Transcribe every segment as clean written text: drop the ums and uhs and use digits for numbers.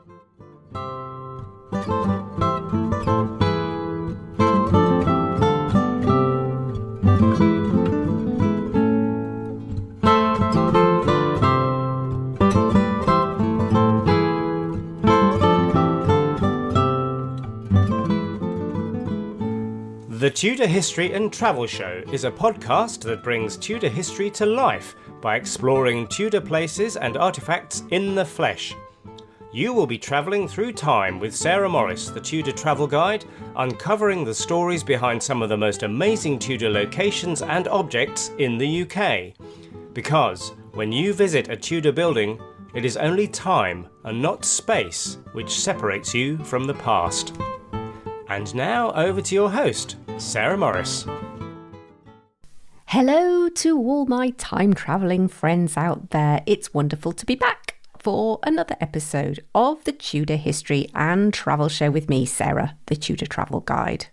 The Tudor History and Travel Show is a podcast that brings Tudor history to life by exploring Tudor places and artefacts in the flesh. You will be travelling through time with Sarah Morris, the Tudor travel guide, uncovering the stories behind some of the most amazing Tudor locations and objects in the UK. Because when you visit a Tudor building, it is only time and not space which separates you from the past. And now over to your host, Sarah Morris. Hello to all my time travelling friends out there. It's wonderful to be back for another episode of the Tudor History and Travel Show with me, Sarah, the Tudor Travel Guide.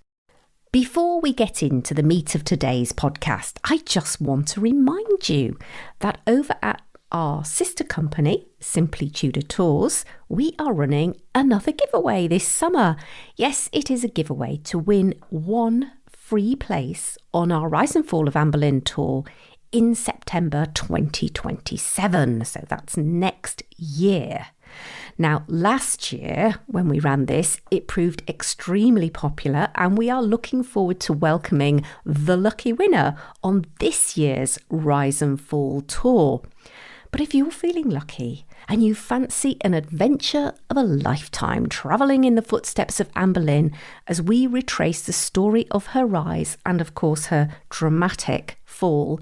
Before we get into the meat of today's podcast, I just want to remind you that over at our sister company, Simply Tudor Tours, we are running another giveaway this summer. Yes, it is a giveaway to win one free place on our Rise and Fall of Anne Boleyn tour in September 2027. So that's next year. Now, last year, when we ran this, it proved extremely popular, and we are looking forward to welcoming the lucky winner on this year's Rise and Fall tour. But if you're feeling lucky and you fancy an adventure of a lifetime travelling in the footsteps of Anne Boleyn as we retrace the story of her rise and, of course, her dramatic fall,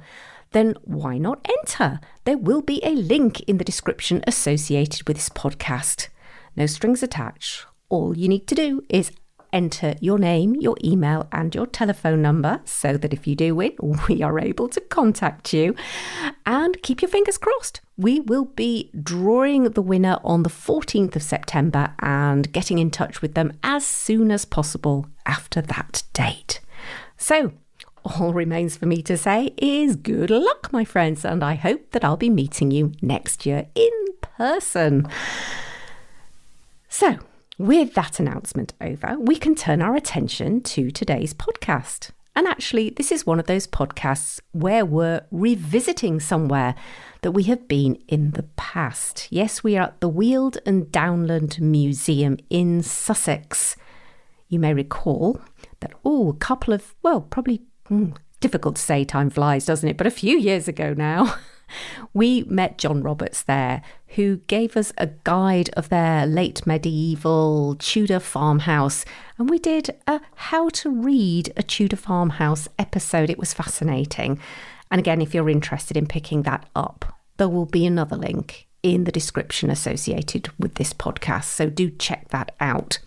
then why not enter? There will be a link in the description associated with this podcast. No strings attached. All you need to do is enter your name, your email and your telephone number so that if you do win, we are able to contact you. And keep your fingers crossed. We will be drawing the winner on the 14th of September and getting in touch with them as soon as possible after that date. So, all remains for me to say is good luck, my friends, and I hope that I'll be meeting you next year in person. So, with that announcement over, we can turn our attention to today's podcast. And actually, this is one of those podcasts where we're revisiting somewhere that we have been in the past. Yes, we are at the Weald and Downland Museum in Sussex. You may recall that, a couple of, probably difficult to say, time flies, doesn't it? But a few years ago now, we met John Roberts there, who gave us a guide of their late medieval Tudor farmhouse. And we did a how to read a Tudor farmhouse episode. It was fascinating. And again, if you're interested in picking that up, there will be another link in the description associated with this podcast. So do check that out.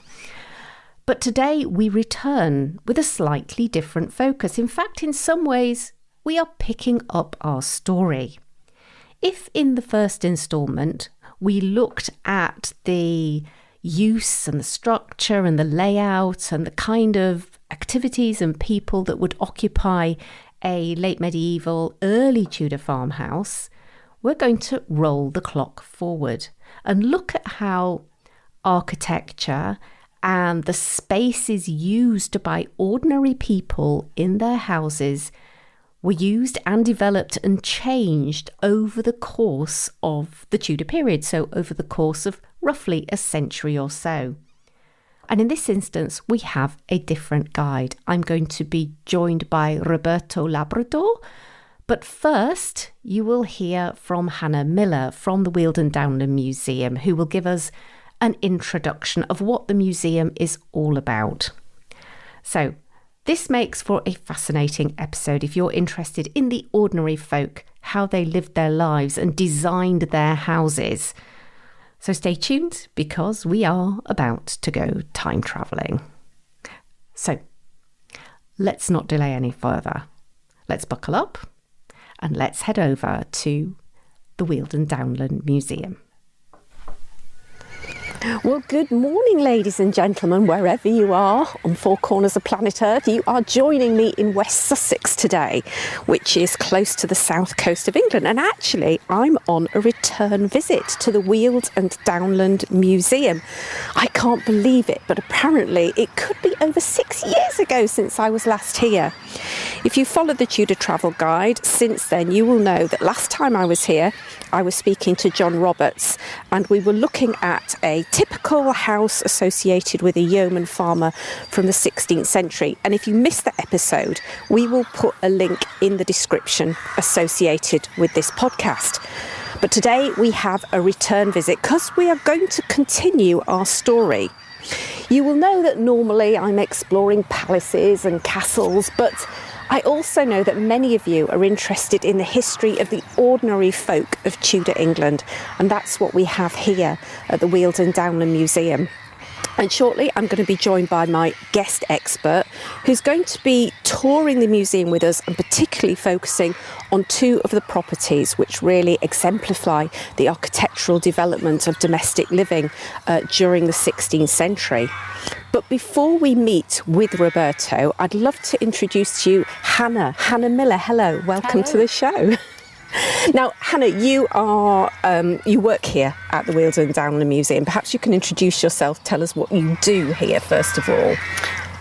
But today we return with a slightly different focus. In fact, in some ways, we are picking up our story. If in the first instalment we looked at the use and the structure and the layout and the kind of activities and people that would occupy a late medieval, early Tudor farmhouse, we're going to roll the clock forward and look at how architecture and the spaces used by ordinary people in their houses were used and developed and changed over the course of the Tudor period, so over the course of roughly a century or so. And in this instance, we have a different guide. I'm going to be joined by Roberto-Labrador, but first you will hear from Hannah Miller from the Weald and Downler Museum, who will give us an introduction of what the museum is all about. So, this makes for a fascinating episode if you're interested in the ordinary folk, how they lived their lives and designed their houses. So stay tuned because we are about to go time travelling. So let's not delay any further. Let's buckle up and let's head over to the Weald and Downland Museum. Well, good morning, ladies and gentlemen, wherever you are on four corners of planet Earth. You are joining me in West Sussex today, which is close to the south coast of England. And actually, I'm on a return visit to the Weald and Downland Museum. I can't believe it, but apparently it could be over 6 years ago since I was last here. If you followed the Tudor travel guide since then, you will know that last time I was here, I was speaking to John Roberts, and we were looking at a typical house associated with a yeoman farmer from the 16th century. And if you missed that episode, we will put a link in the description associated with this podcast. But today we have a return visit because we are going to continue our story. You will know that normally I'm exploring palaces and castles, but I also know that many of you are interested in the history of the ordinary folk of Tudor England, and that's what we have here at the Weald and Downler Museum. And shortly I'm going to be joined by my guest expert who's going to be touring the museum with us and particularly focusing on two of the properties which really exemplify the architectural development of domestic living during the 16th century. But before we meet with Roberto, I'd love to introduce to you Hannah Miller. Hello, welcome to the show. Now, Hannah, you work here at the Weald and Downler Museum. Perhaps you can introduce yourself, tell us what you do here first of all.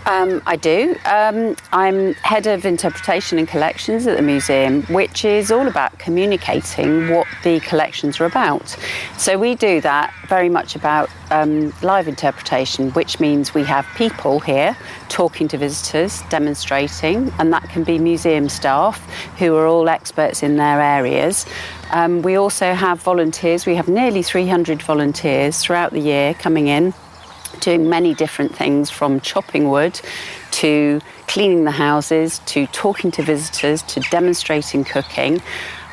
I do. I'm head of interpretation and collections at the museum, which is all about communicating what the collections are about. So we do that very much about live interpretation, which means we have people here talking to visitors, demonstrating, and that can be museum staff who are all experts in their areas. We also have volunteers. We have nearly 300 volunteers throughout the year coming in, doing many different things, from chopping wood to cleaning the houses to talking to visitors to demonstrating cooking,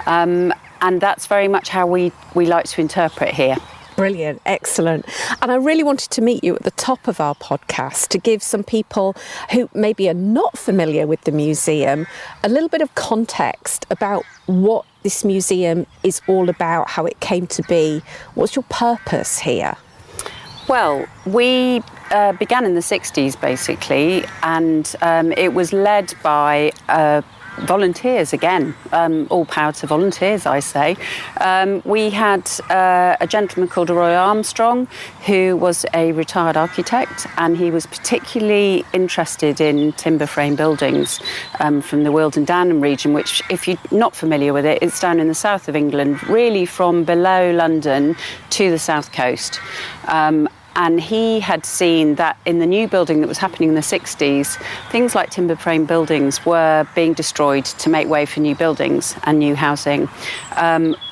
and that's very much how we like to interpret here. Brilliant, excellent. And I really wanted to meet you at the top of our podcast to give some people who maybe are not familiar with the museum a little bit of context about what this museum is all about, how it came to be. What's your purpose here? Well, we began in the 60s basically, and it was led by volunteers again, all power to volunteers, I say. We had a gentleman called Roy Armstrong, who was a retired architect, and he was particularly interested in timber frame buildings from the Weald and Downland region, which, if you're not familiar with it, it's down in the south of England, really from below London to the south coast. And he had seen that in the new building that was happening in the 60s, things like timber frame buildings were being destroyed to make way for new buildings and new housing,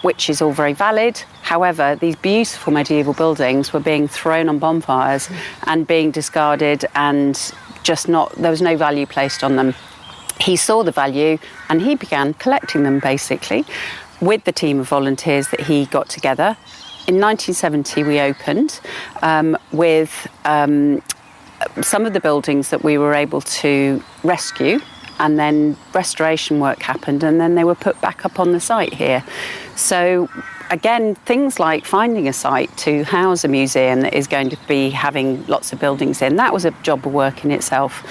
which is all very valid. However, these beautiful medieval buildings were being thrown on bonfires and being discarded, and there was no value placed on them. He saw the value and he began collecting them basically with the team of volunteers that he got together. In 1970, we opened with some of the buildings that we were able to rescue, and then restoration work happened, and then they were put back up on the site here. So again, things like finding a site to house a museum that is going to be having lots of buildings in, that was a job of work in itself.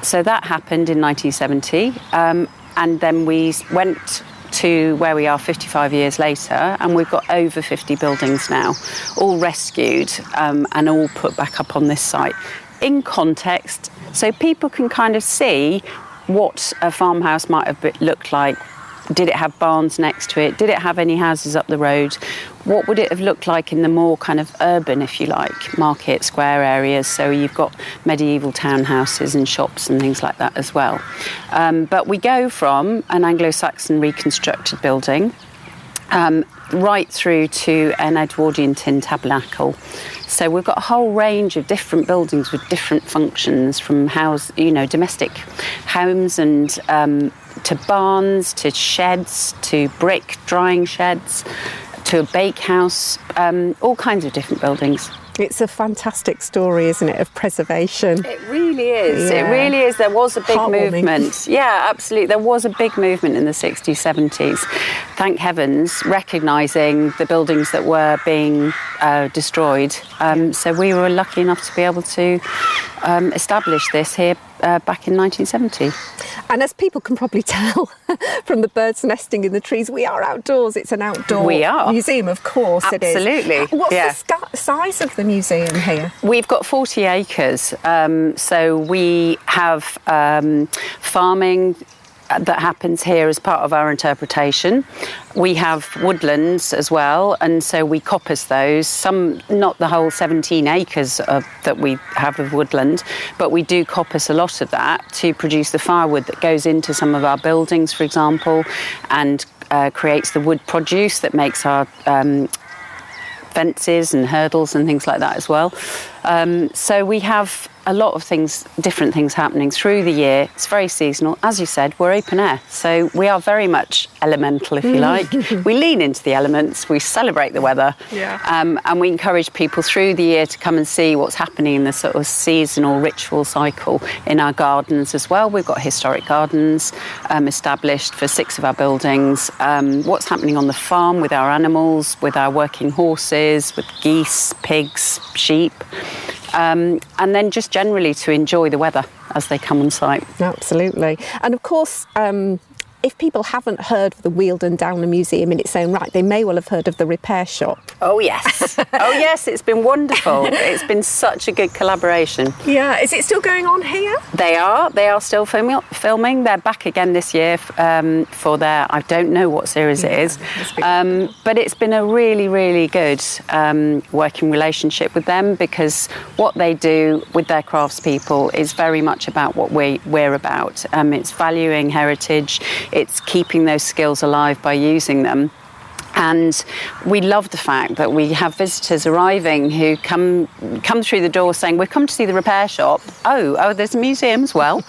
So that happened in 1970, and then we went to where we are 55 years later, and we've got over 50 buildings now, all rescued and all put back up on this site in context, so people can kind of see what a farmhouse might have looked like. Did it have barns next to it? Did it have any houses up the road? What would it have looked like in the more kind of urban, if you like, market square areas? So you've got medieval townhouses and shops and things like that as well. But we go from an Anglo-Saxon reconstructed building right through to an Edwardian tin tabernacle. So we've got a whole range of different buildings with different functions, from domestic homes and to barns, to sheds, to brick drying sheds, to a bakehouse, all kinds of different buildings. It's a fantastic story, isn't it, of preservation? It really is. Yeah. It really is. There was a big Heartwarming. movement. Yeah, absolutely. There was a big movement in the 60s, 70s. Thank heavens, recognising the buildings that were being destroyed. So we were lucky enough to be able to establish this here back in 1970. And as people can probably tell from the birds nesting in the trees, we are outdoors. It's an outdoor museum, of course. Absolutely. It is. What's the size of the museum here? We've got 40 acres. So we have farming that happens here as part of our interpretation. We have woodlands as well, and so we coppice those. Some, not the whole 17 acres that we have of woodland, but we do coppice a lot of that to produce the firewood that goes into some of our buildings, for example, and creates the wood produce that makes our fences and hurdles and things like that as well. So we have a lot of things, different things happening through the year. It's very seasonal. As you said, we're open air, so we are very much elemental, if you like. We lean into the elements, we celebrate the weather, and we encourage people through the year to come and see what's happening in the sort of seasonal ritual cycle in our gardens as well. We've got historic gardens established for 6 of our buildings. What's happening on the farm with our animals, with our working horses, with geese, pigs, sheep. And then just generally to enjoy the weather as they come on site. Absolutely. And of course, if people haven't heard of the Wealdon Downler Museum in its own right, they may well have heard of the repair shop. Oh, yes. Oh, yes, it's been wonderful. It's been such a good collaboration. Yeah. Is it still going on here? They are still filming. They're back again this year for their, I don't know what series it is, but it's been a really, really good working relationship with them, because what they do with their craftspeople is very much about what we're about. It's valuing heritage. It's keeping those skills alive by using them. And we love the fact that we have visitors arriving who come through the door saying, we've come to see the repair shop. Oh, there's a museum as well.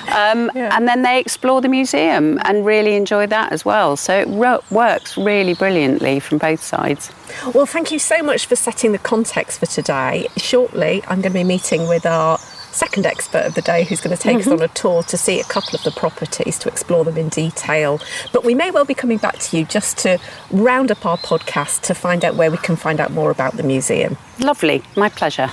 And then they explore the museum and really enjoy that as well. So it works really brilliantly from both sides. Well, thank you so much for setting the context for today. Shortly, I'm going to be meeting with our second expert of the day, who's going to take us on a tour to see a couple of the properties, to explore them in detail. But we may well be coming back to you just to round up our podcast to find out where we can find out more about the museum. Lovely, my pleasure.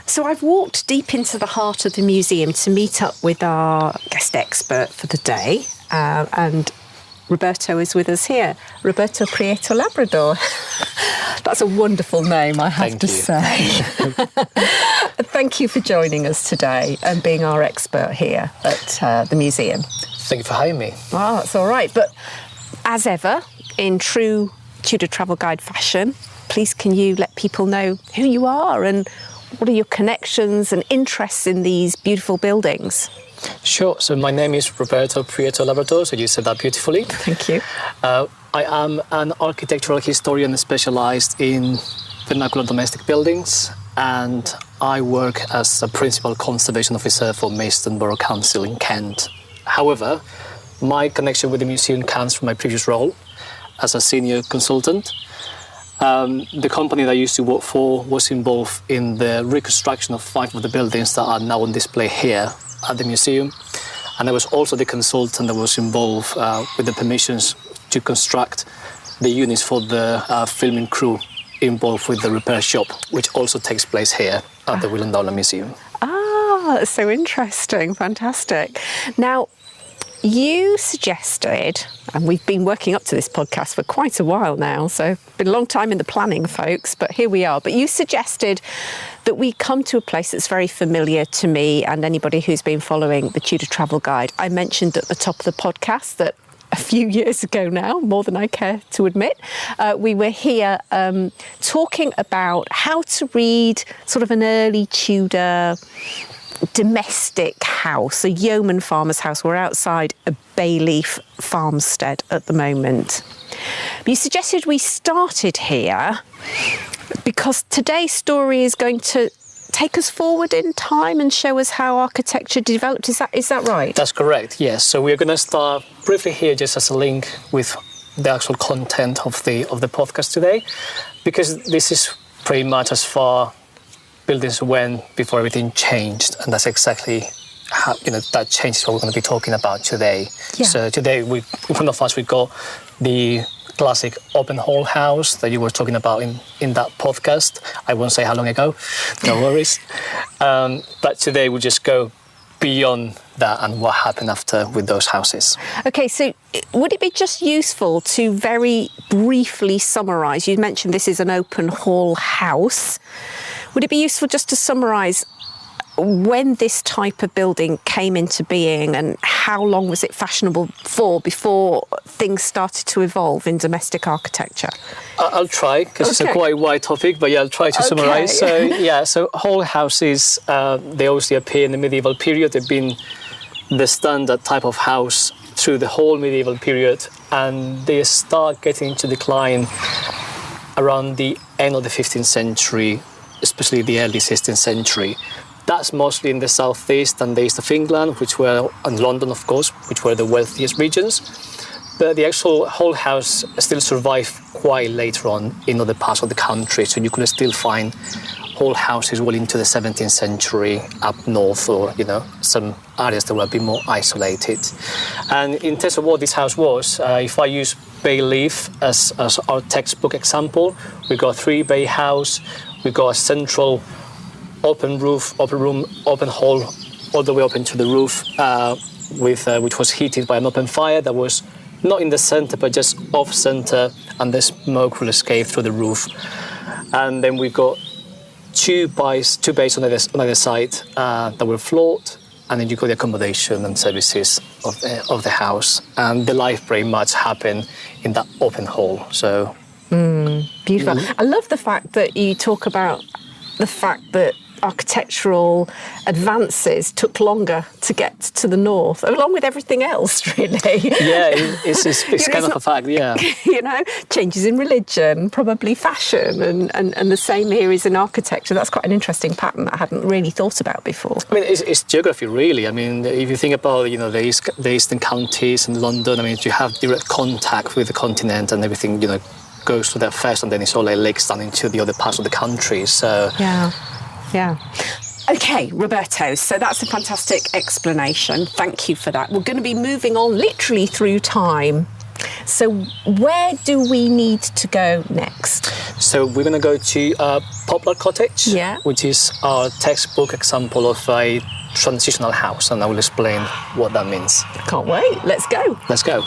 So I've walked deep into the heart of the museum to meet up with our guest expert for the day, and Roberto is with us here. Roberto Prieto-Labrador. That's a wonderful name, I have to say. Thank you for joining us today and being our expert here at the museum. Thank you for having me. Oh, that's all right. But as ever, in true Tudor travel guide fashion, please can you let people know who you are and what are your connections and interests in these beautiful buildings? Sure. So my name is Roberto Prieto-Labrador, so you said that beautifully. Thank you. I am an architectural historian specialised in vernacular domestic buildings, and I work as a principal conservation officer for Maidstone Borough Council in Kent. However, my connection with the museum comes from my previous role as a senior consultant, The company that I used to work for was involved in the reconstruction of 5 of the buildings that are now on display here at the museum. And I was also the consultant that was involved with the permissions to construct the units for the filming crew involved with the repair shop, which also takes place here at the Weald and Downland Museum. Ah, so interesting. Fantastic. Now, you suggested, and we've been working up to this podcast for quite a while now, so it's been a long time in the planning, folks, but here we are. But you suggested that we come to a place that's very familiar to me and anybody who's been following the Tudor Travel Guide. I mentioned at the top of the podcast that a few years ago now, more than I care to admit, we were here talking about how to read sort of an early Tudor domestic house, a yeoman farmer's house. We're outside a Bayleaf farmstead at the moment. You suggested we started here because today's story is going to take us forward in time and show us how architecture developed. Is that right? That's correct, yes. So we're going to start briefly here just as a link with the actual content of the podcast today, because this is pretty much as far buildings went before everything changed, and that's exactly how, that change is what we're going to be talking about today. Yeah. So today, in front of us, we got the classic open hall house that you were talking about in that podcast. I won't say how long ago, no worries. But today we'll just go beyond that and what happened after with those houses. Okay, so would it be just useful to very briefly summarise? You mentioned this is an open hall house. Would it be useful just to summarise when this type of building came into being and how long was it fashionable for before things started to evolve in domestic architecture? I'll try, because it's a quite wide topic, but I'll try to summarise. So hall houses, they obviously appear in the medieval period. They've been the standard type of house through the whole medieval period, and they start getting into decline around the end of the 15th century, especially the early 16th century. That's mostly in the southeast and the east of England, and London, of course, which were the wealthiest regions. But the actual whole house still survived quite later on in other parts of the country, so you could still find whole houses well into the 17th century up north, or some areas that were a bit more isolated. And in terms of what this house was, if I use Bayleaf as our textbook example, we got a 3-bay house. We got a central open roof, open room, open hall, all the way up into the roof, which was heated by an open fire that was not in the centre, but just off centre, and the smoke will escape through the roof. And then we got two bays on either side that were floored, and then you got the accommodation and services of the house. And the life very much happened in that open hall. So. Beautiful. I love the fact that you talk about the fact that architectural advances took longer to get to the north, along with everything else, really. Yeah, it's kind of a fact, yeah. Changes in religion, probably fashion, and the same here is in architecture. That's quite an interesting pattern that I hadn't really thought about before. I mean, it's geography, really. I mean, if you think about, the eastern counties in London, I mean, you have direct contact with the continent and everything, goes to that first, and then it's all like lakes down into the other parts of the country, so... Yeah. Okay, Roberto, so that's a fantastic explanation. Thank you for that. We're going to be moving on literally through time. So where do we need to go next? So we're going to go to Poplar Cottage, which is our textbook example of a transitional house, and I will explain what that means. Can't wait. Let's go. Let's go.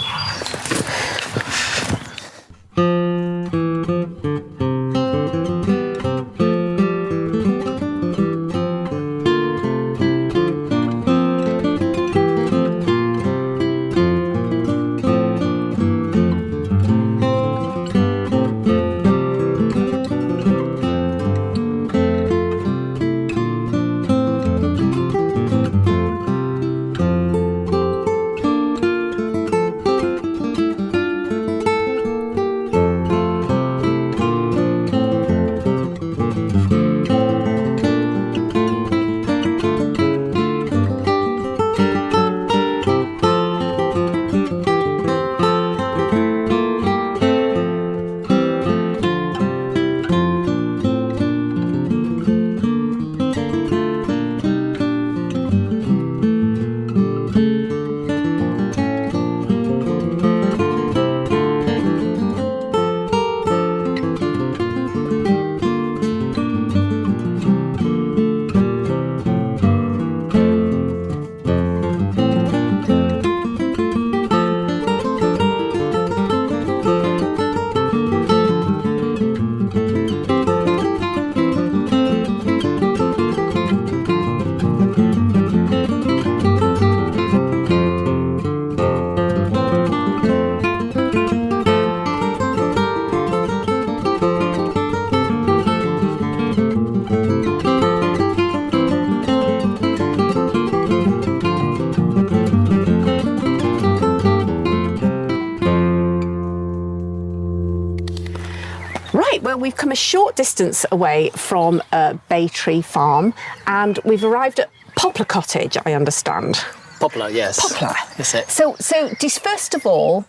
we've come a short distance away from Bay Tree Farm, and we've arrived at Poplar Cottage, I understand. Poplar, yes. Poplar. That's it. So just first of all,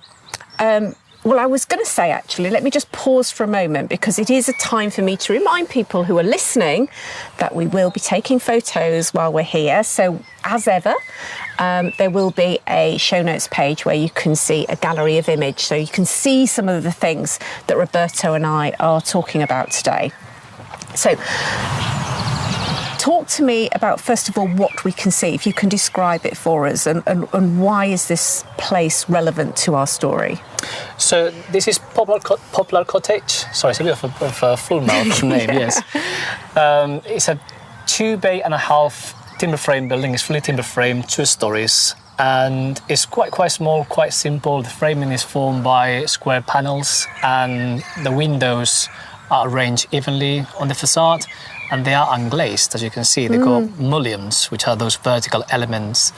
well, I was going to say, actually, let me just pause for a moment, because it is a time for me to remind people who are listening that we will be taking photos while we're here. So, as ever, there will be a show notes page where you can see a gallery of image, so you can see some of the things that Roberto and I are talking about today. So, talk to me about, first of all, what we can see, if you can describe it for us, and why is this place relevant to our story? So this is Poplar Cottage. Sorry, it's a bit of a full mouth name, Yeah. yes. It's a 2.5 bay timber frame building. It's fully timber frame, 2 stories. And it's quite small, quite simple. The framing is formed by square panels, and the windows are arranged evenly on the facade. And they are unglazed, as you can see. They got mullions, which are those vertical elements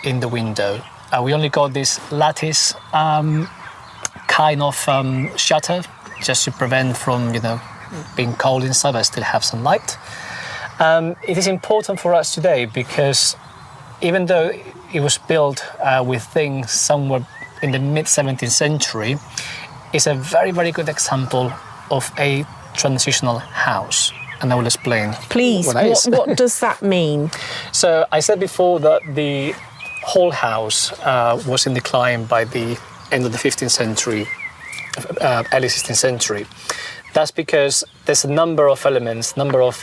in the window. We only got this lattice kind of shutter, just to prevent from, being cold inside, but still have some light. It is important for us today because even though it was built with things somewhere in the mid-17th century, it's a very, very good example of a transitional house. And I will explain. Please, what does that mean? So I said before that the whole house was in decline by the end of the 15th century, early 16th century. That's because there's a number of elements, number of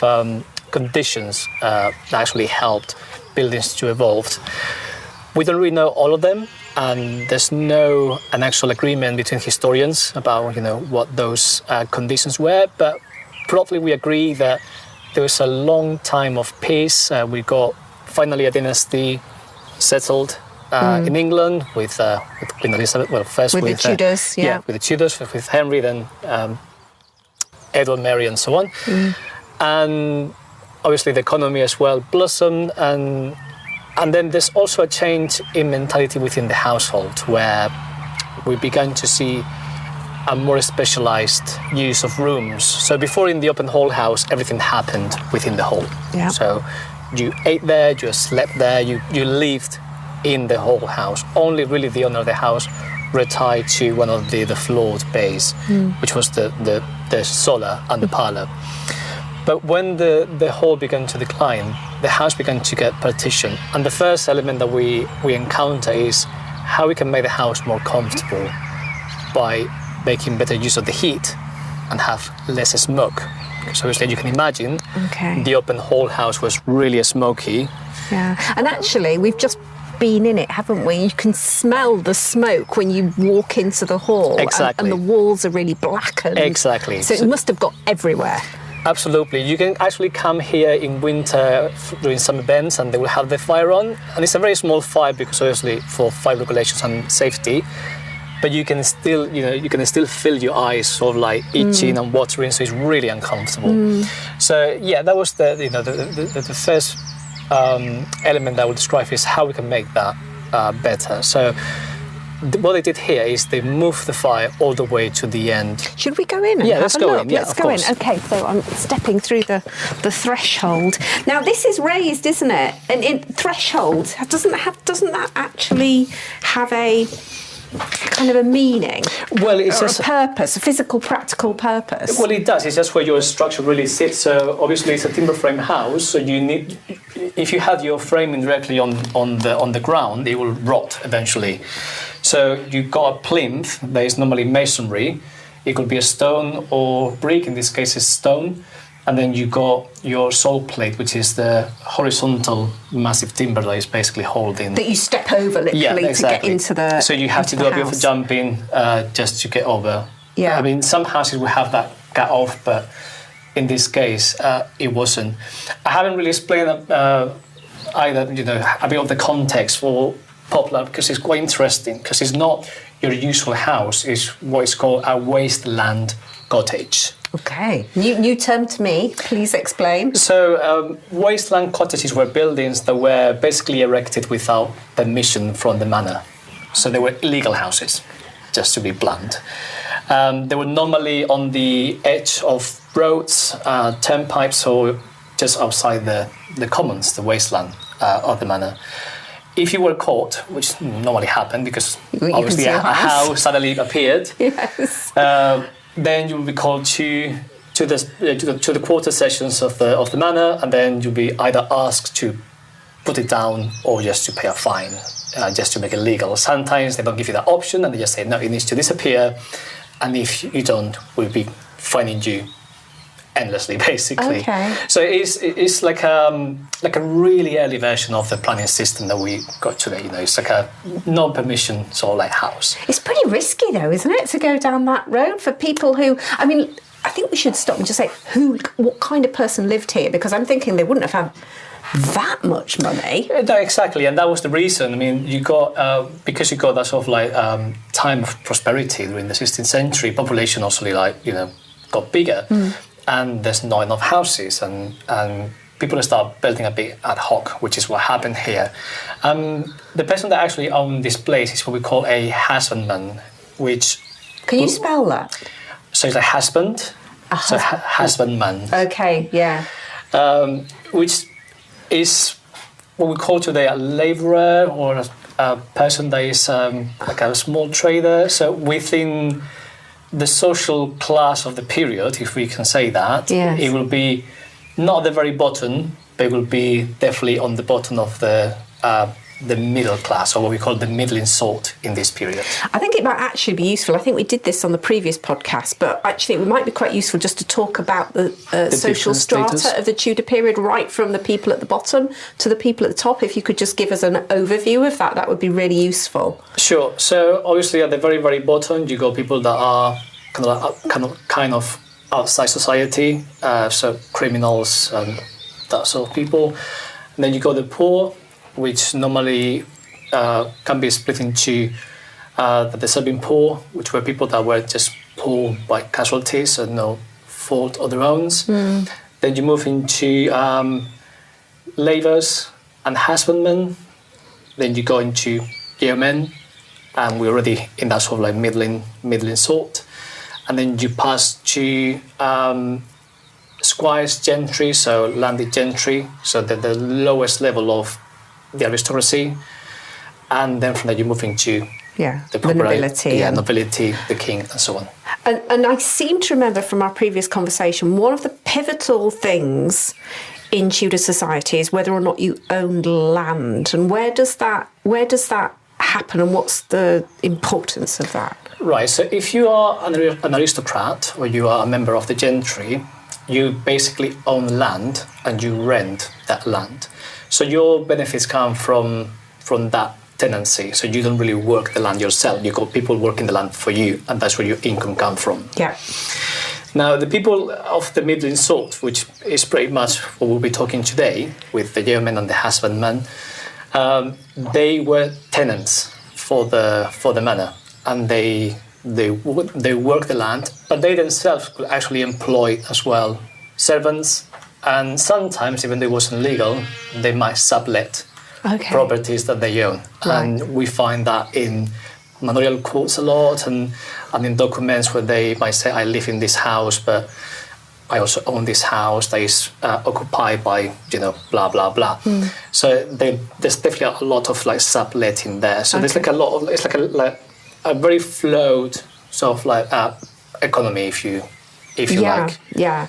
conditions that actually helped buildings to evolve. We don't really know all of them, and there's no an actual agreement between historians about what those conditions were, but probably we agree that there was a long time of peace. We got finally a dynasty settled in England with Queen Elizabeth. Well, first with the Tudors, with the Tudors, with Henry, then Edward, Mary, and so on. And obviously the economy as well blossomed, and then there's also a change in mentality within the household, where we began to see a more specialized use of rooms. So before, in the open whole house, everything happened within the hall. Yeah. So you ate there, you slept there, you lived in the whole house. Only really the owner of the house retired to one of the floored bays, which was the solar and the parlor. But when the hall began to decline, the house began to get partitioned. And the first element that we encounter is how we can make the house more comfortable by making better use of the heat and have less smoke. So obviously you can imagine the open whole house was really smoky. Yeah, and actually we've just been in it, haven't we? You can smell the smoke when you walk into the hall. Exactly. And the walls are really blackened. Exactly. So it must have got everywhere. Absolutely. You can actually come here in winter during some events and they will have the fire on. And it's a very small fire because obviously for fire regulations and safety. But you can still, feel your eyes sort of like itching and watering, so it's really uncomfortable. So yeah, that was the first element that I would describe is how we can make that better. So what they did here is they moved the fire all the way to the end. Should we go in and let's have a go look? in. Yeah, let's go course. in. Okay, so I'm stepping through the threshold. Now this is raised, isn't it? And in threshold doesn't that actually have a kind of a meaning? Well, it's or just a purpose, a physical, practical purpose. Well, it does. It's just where your structure really sits. So obviously, it's a timber frame house. So you need, if you had your framing directly on the ground, it will rot eventually. So you got a plinth that is normally masonry. It could be a stone or brick. In this case, it's stone. And then you got your sole plate, which is the horizontal massive timber that is basically holding. That you step over literally to get into the. So you have to do a bit of a jumping just to get over. Yeah. I mean, some houses will have that cut off, but in this case, it wasn't. I haven't really explained either, a bit of the context for Poplar because it's quite interesting because it's not your usual house. It's what is called a wasteland cottage. Okay, new term to me. Please explain. So, wasteland cottages were buildings that were basically erected without permission from the manor. So they were illegal houses, just to be blunt. They were normally on the edge of roads, turnpikes, or just outside the commons, the wasteland of the manor. If you were caught, which normally happened because obviously a house suddenly appeared, Yes. then you will be called to the quarter sessions of the manor, and then you'll be either asked to put it down or just to pay a fine, just to make it legal. Sometimes they don't give you that option, and they just say no, it needs to disappear, and if you don't, we'll be fining you endlessly, basically. Okay. So it's like a really early version of the planning system that we got today. It's like a non-permission sort of like house. It's pretty risky though, isn't it, to go down that road for people who, I mean, I think we should stop and just say what kind of person lived here, because I'm thinking they wouldn't have had that much money. No, exactly, and that was the reason. I mean, you got because you got that sort of like time of prosperity during the 16th century. Population also got bigger. And there's not enough houses, and people start building a bit ad hoc, which is what happened here. The person that actually owned this place is what we call a husbandman, which... Can you spell that? So it's a husband, so husbandman. Okay, yeah. Which is what we call today a labourer, or a person that is like a small trader. So within the social class of the period, if we can say that, yes. It will be not at the very bottom, but it will be definitely on the bottom of the middle class, or what we call the middling sort in this period. I think it might actually be useful. I think we did this on the previous podcast, but actually it might be quite useful just to talk about the social strata status of the Tudor period, right from the people at the bottom to the people at the top. If you could just give us an overview of that, that would be really useful. Sure. So obviously at the very, very bottom, you got people that are kind of outside society, so criminals and that sort of people. And then you got the poor, which normally can be split into the serving poor, which were people that were just poor by casualties and no fault of their own. Then you move into labourers and husbandmen. Then you go into yeomen, and we're already in that sort of like middling sort. And then you pass to squires, gentry, so landed gentry, so the lowest level of the aristocracy, and then from there you move into the nobility, nobility, the king, and so on. And I seem to remember from our previous conversation, one of the pivotal things in Tudor society is whether or not you owned land, and where does that happen, and what's the importance of that? Right. So if you are an aristocrat, or you are a member of the gentry, you basically own land and you rent that land. So your benefits come from that tenancy. So you don't really work the land yourself. You got people working the land for you, and that's where your income comes from. Yeah. Now, the people of the middling sort, which is pretty much what we'll be talking today with the yeomen and the husbandmen, they were tenants for the manor, and they work the land, but they themselves could actually employ as well servants. And sometimes, even though it wasn't legal, they might sublet properties that they own. Right. And we find that in manorial courts a lot, and in documents where they might say, I live in this house, but I also own this house that is occupied by, blah, blah, blah. So there's definitely a lot of like subletting there. So there's like a lot of, it's like a very flowed sort of like economy, if you like. Yeah.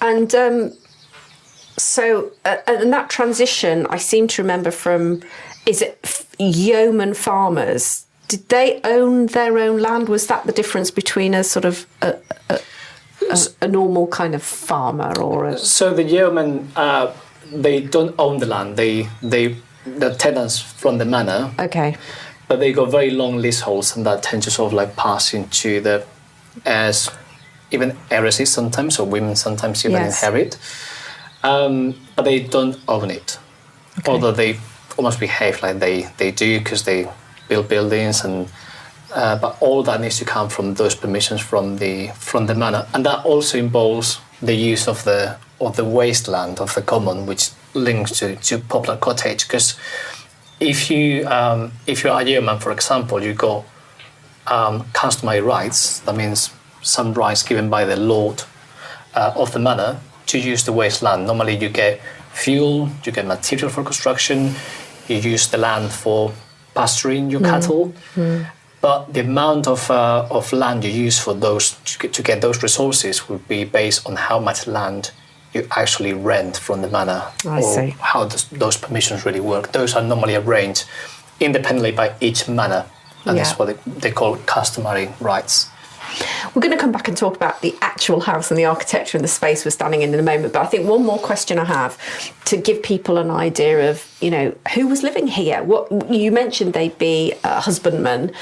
And so, and that transition, I seem to remember from, is it yeoman farmers? Did they own their own land? Was that the difference between a sort of a normal kind of farmer or a... So the yeomen, they don't own the land. They're tenants from the manor. Okay. But they got very long leaseholds, and that tends to sort of like pass into the heirs, even heiresses sometimes, or women sometimes even inherit. But they don't own it, although they almost behave like they do, because they build buildings, and but all that needs to come from those permissions from the manor, and that also involves the use of the wasteland of the common, which links to Poplar Cottage. Because if you're a yeoman, for example, you got customary rights. That means some rights given by the lord of the manor to use the wasteland. Normally you get fuel, you get material for construction, you use the land for pasturing your cattle, but the amount of land you use for those to get those resources would be based on how much land you actually rent from the manor, I see. how those permissions really work. Those are normally arranged independently by each manor, and that's what they call customary rights. We're going to come back and talk about the actual house and the architecture and the space we're standing in a moment. But I think one more question I have to give people an idea of, you know, who was living here. What you mentioned, they'd be a husbandman.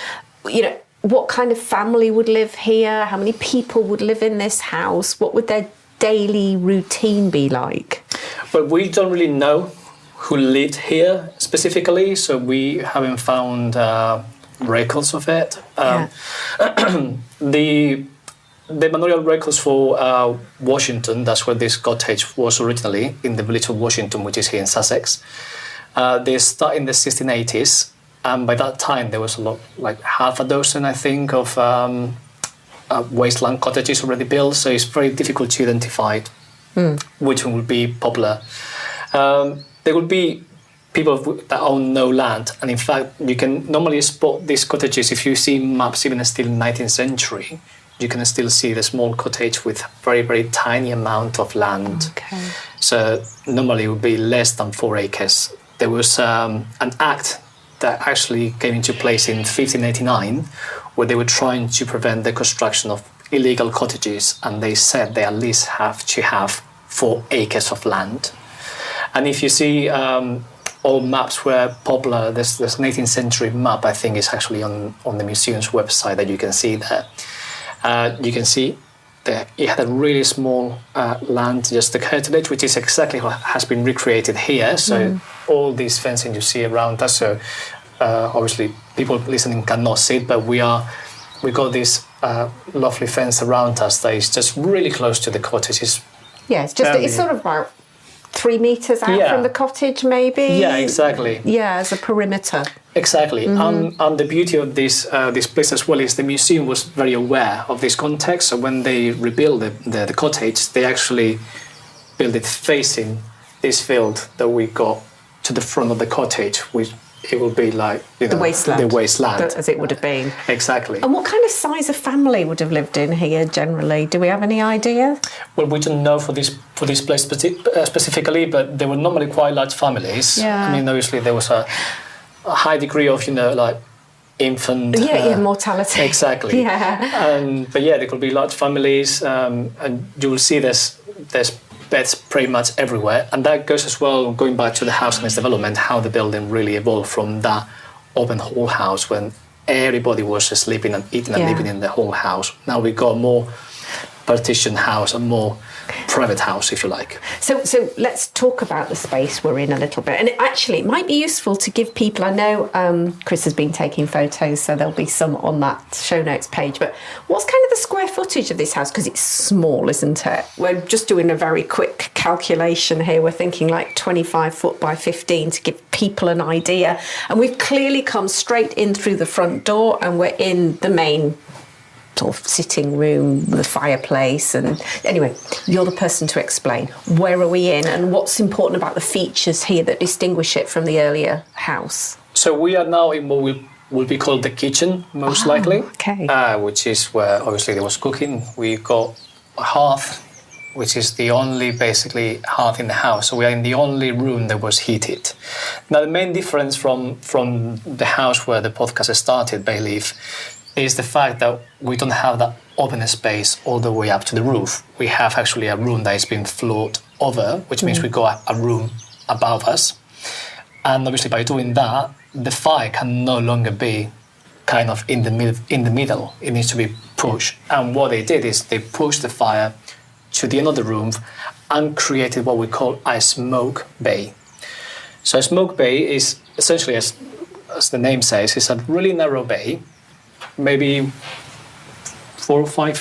You know, what kind of family would live here? How many people would live in this house? What would their daily routine be like? Well, we don't really know who lived here specifically, so we haven't found records of it. The manorial records for Washington, that's where this cottage was originally, in the village of Washington, which is here in Sussex. They start in the 1680s, and by that time there was a lot, like half a dozen, I think, of wasteland cottages already built, so it's very difficult to identify which one would be popular. There would be people that own no land, and in fact you can normally spot these cottages if you see maps even still 19th century. You can still see the small cottage with very, very tiny amount of land. Okay. So normally it would be less than 4 acres. There was an act that actually came into place in 1589 where they were trying to prevent the construction of illegal cottages, and they said they at least have to have 4 acres of land. And if you see old maps where Poplar, this 19th century map, I think is actually on the museum's website that you can see there. You can see that it had a really small land, just the curtilage, which is exactly what has been recreated here. So all this fencing you see around us, so obviously people listening cannot see it, but we got this lovely fence around us that is just really close to the cottage. It's sort of about 3 meters out from the cottage, maybe. Yeah, exactly. Yeah, as a perimeter. Exactly. And the beauty of this place as well is the museum was very aware of this context. So when they rebuilt the cottage, they actually built it facing this field that we got to the front of the cottage, which it will be like, you know, the wasteland. As it would have been. Exactly. And what kind of size of family would have lived in here generally? Do we have any idea? Well, we don't know for this place specifically, but there were normally quite large families. Yeah. I mean, obviously there was a high degree of, like infant... mortality. Exactly. Yeah. But there could be large families, and you will see there's beds pretty much everywhere. And that goes as well, going back to the house and its development, how the building really evolved from that open whole house when everybody was sleeping and eating and living in the whole house. Now we got more partition house and more private house, if you like. So let's talk about the space we're in a little bit. And it might be useful to give people, I know Chris has been taking photos, so there'll be some on that show notes page, but what's kind of the square footage of this house? Because it's small, isn't it? We're just doing a very quick calculation here. We're thinking like 25 foot by 15 to give people an idea. And we've clearly come straight in through the front door and we're in the main sort of sitting room, the fireplace, and anyway, you're the person to explain. Where are we in, and what's important about the features here that distinguish it from the earlier house? So we are now in what will be called the kitchen, most likely. Okay. Which is where obviously there was cooking. We got a hearth, which is the only basically hearth in the house. So we are in the only room that was heated. Now the main difference from the house where the podcast started, Bayleaf, is the fact that we don't have that open space all the way up to the roof. We have actually a room that is being floored over, which means we got a room above us. And obviously by doing that, the fire can no longer be kind of in the middle. It needs to be pushed. And what they did is they pushed the fire to the end of the room and created what we call a smoke bay. So a smoke bay is essentially, as the name says, it's a really narrow bay, maybe 4 or 5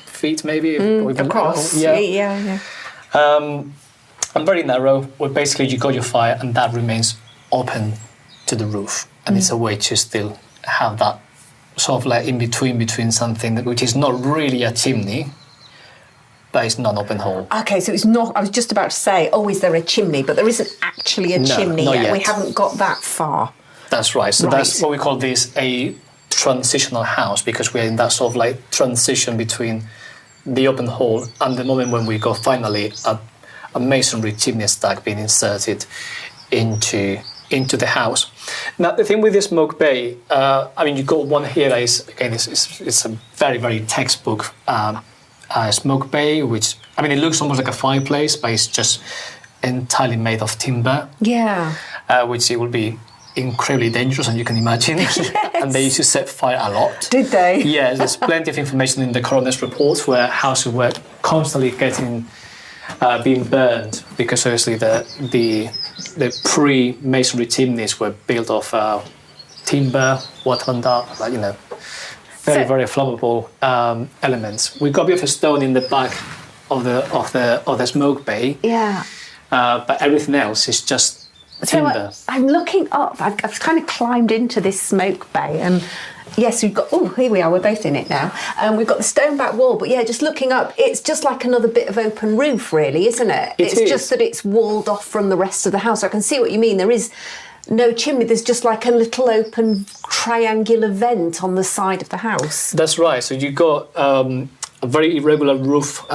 feet, maybe across. Yeah. And very narrow, where basically you got your fire and that remains open to the roof, and it's a way to still have that sort of like in between something which is not really a chimney, but it's not an open hole. Okay, so it's not. I was just about to say, is there a chimney? But there isn't actually a chimney not yet. We yet. haven't got that far. That's right. So Right. that's what we call this a transitional house, because we're in that sort of like transition between the open hole and the moment when we got finally a masonry chimney stack being inserted into the house. Now the thing with the smoke bay, you've got one here that is, again, it's a very, very textbook smoke bay, which, it looks almost like a fireplace, but it's just entirely made of timber. Yeah. Which it will be incredibly dangerous, as you can imagine. Yes. And they used to set fire a lot. Did they? Yes, there's plenty of information in the coroner's reports where houses were constantly being burned, because obviously the pre-masonry chimneys were built of timber, water up, very, very flammable elements. We've got a bit of a stone in the back of the smoke bay. Yeah. But everything else is just timber. So I'm looking up. I've kind of climbed into this smoke bay, and yes, we've got. Here we are. We're both in it now. We've got the stone back wall, but yeah, just looking up, it's just like another bit of open roof, really, isn't it? It's just that it's walled off from the rest of the house. I can see what you mean. There is no chimney. There's just like a little open triangular vent on the side of the house. That's right. So you got a very irregular roof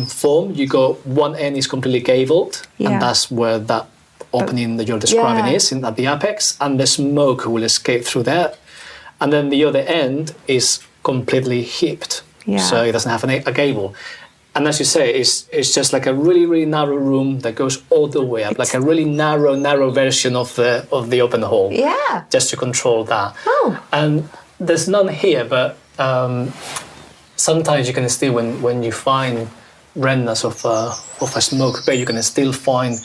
form. You got one end is completely gabled, and that's where that opening that you're describing is at the apex, and the smoke will escape through that. And then the other end is completely hipped, so it doesn't have a gable. And as you say, it's just like a really, really narrow room that goes all the way up, like a really narrow version of the open hall. Yeah. Just to control that. Oh. And there's none here, but sometimes you can still, when you find remnants of a smoke bay, you can still find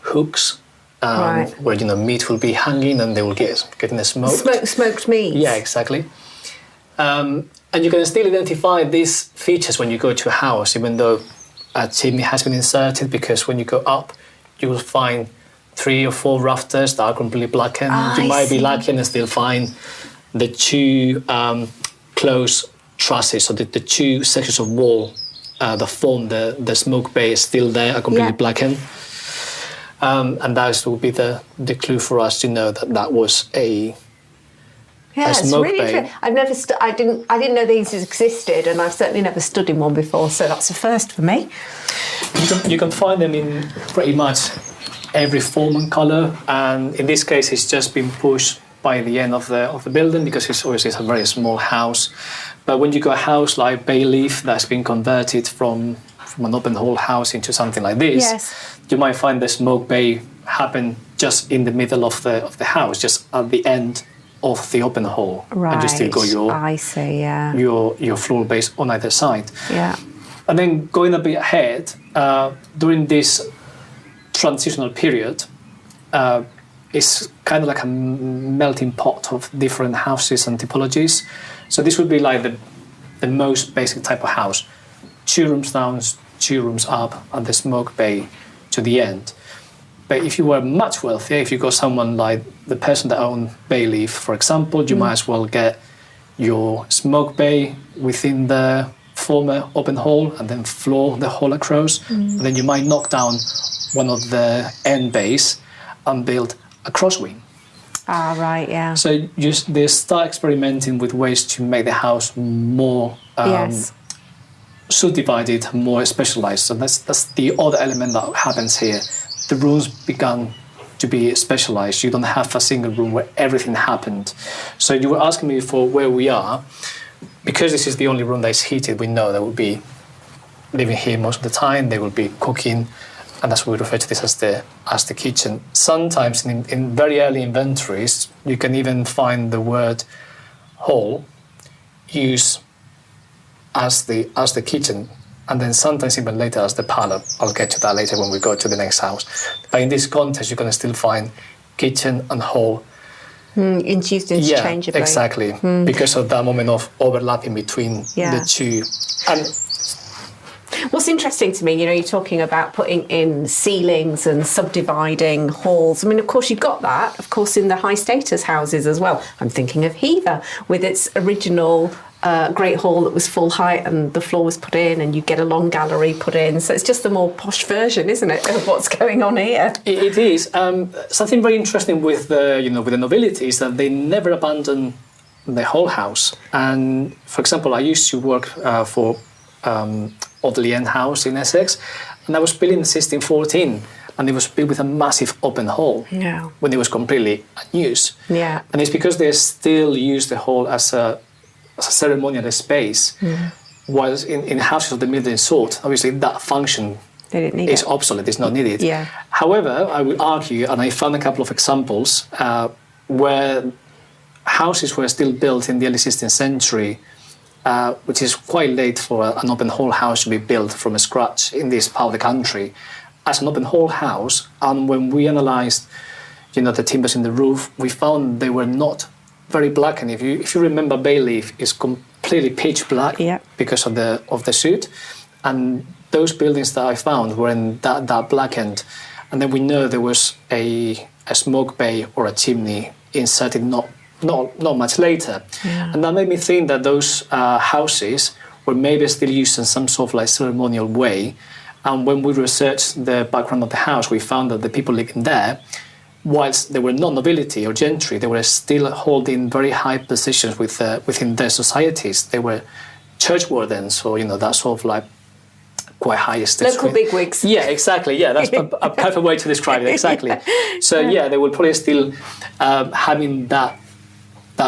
hooks where meat will be hanging and they will getting smoked. Smoked meat. Yeah, exactly. And you can still identify these features when you go to a house, even though a chimney has been inserted, because when you go up, you will find 3 or 4 rafters that are completely blackened. You might be lucky and still find the 2 closed trusses, so the 2 sections of wall that form the smoke bay is still there, are completely blackened. And that will be the clue for us to know that was a smoke it's really bay. interesting. I've never. I didn't know these existed, and I've certainly never stood in one before. So that's a first for me. You can find them in pretty much every form and colour, and in this case, it's just been pushed by the end of the building, because it's obviously a very small house. But when you got a house like Bayleaf that's been converted from an open hall house into something like this, you might find the smoke bay happen just in the middle of the house, just at the end of the open hall, and you still got your floor base on either side. Yeah. And then going a bit ahead, during this transitional period, it's kind of like a melting pot of different houses and typologies. So this would be like the most basic type of house: 2 rooms down, 2 rooms up, and the smoke bay to the end. But if you were much wealthier, if you got someone like the person that owned Bayleaf, for example, you might as well get your smoke bay within the former open hall and then floor the hall across. And then you might knock down one of the end bays and build a crosswing. Ah, right, yeah. So they start experimenting with ways to make the house more subdivided, more specialized. So that's the other element that happens here. The rooms began to be specialized. You don't have a single room where everything happened. So you were asking me before where we are. Because this is the only room that is heated, we know they will be living here most of the time. They will be cooking, and that's why we refer to this as the kitchen. Sometimes in very early inventories, you can even find the word hall used as the kitchen, and then sometimes even later as the parlour. I'll get to that later when we go to the next house. But in this context, you're going to still find kitchen and hall. Used interchangeably. Yeah, exactly. Because of that moment of overlapping between the two. And What's interesting to me, you're talking about putting in ceilings and subdividing halls. I mean, of course, you've got that, of course, in the high status houses as well. I'm thinking of Heather with its original great hall that was full height and the floor was put in and you get a long gallery put in. So it's just a more posh version, isn't it, of what's going on here? It is. Something very interesting with the nobility is that they never abandon the whole house. And for example, I used to work for Audley End House in Essex, and that was built in 1614, and it was built with a massive open hall when it was completely unused. Yeah. And it's because they still use the hall as a ceremonial space, whilst in houses of the middle sort, obviously that function is obsolete, it's not needed. Yeah. However, I would argue, and I found a couple of examples where houses were still built in the early 16th century, which is quite late for an open hall house to be built from scratch in this part of the country, as an open hall house. And when we analysed, the timbers in the roof, we found they were not very black, and if you remember, bay leaf is completely pitch black because of the soot, and those buildings that I found were in that blackened, and then we know there was a smoke bay or a chimney inserted not much later, and that made me think that those houses were maybe still used in some sort of like ceremonial way. And when we researched the background of the house, we found that the people living there, whilst they were not nobility or gentry, they were still holding very high positions within their societies. They were churchwardens, or that sort of like quite high status. Local bigwigs. Yeah, exactly. Yeah, that's a perfect way to describe it. Exactly. So they were probably still having that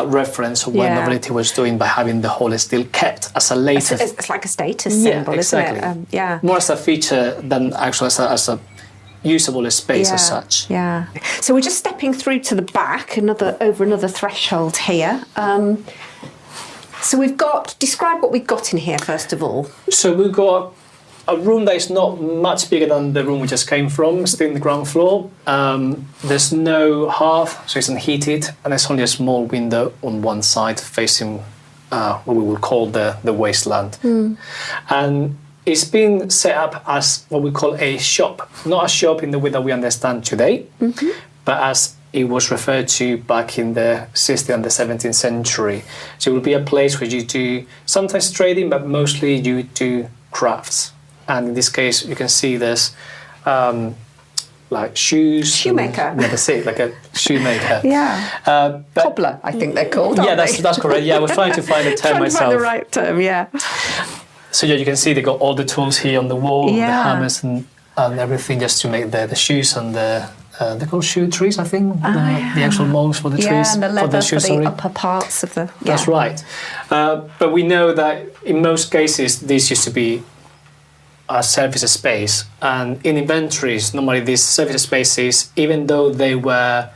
reference of what nobility was doing by having the hall still kept as a later. It's like a status symbol, exactly. Isn't it? More as a feature than actually as a usable space as such. Yeah. So we're just stepping through to the back, over another threshold here. So describe what we've got in here first of all. So we've got a room that is not much bigger than the room we just came from, still in the ground floor. There's no hearth, so it's unheated, and there's only a small window on one side facing what we would call the wasteland. And it's been set up as what we call a shop, not a shop in the way that we understand today, but as it was referred to back in the 16th and the 17th century. So it will be a place where you do sometimes trading, but mostly you do crafts. And in this case, you can see there's like shoes. Shoemaker. That's it, like a shoemaker. Cobbler, I think they're called. That's correct. Yeah, I was trying to find the term myself. Find the right term, yeah. So you can see they got all the tools here on the wall, the hammers and everything, just to make the shoes and they're called shoe trees, I think. The actual molds for the trees. Yeah, and the leather for the upper parts of the. That's right. But we know that in most cases this used to be a service space, and in inventories normally these service spaces, even though they were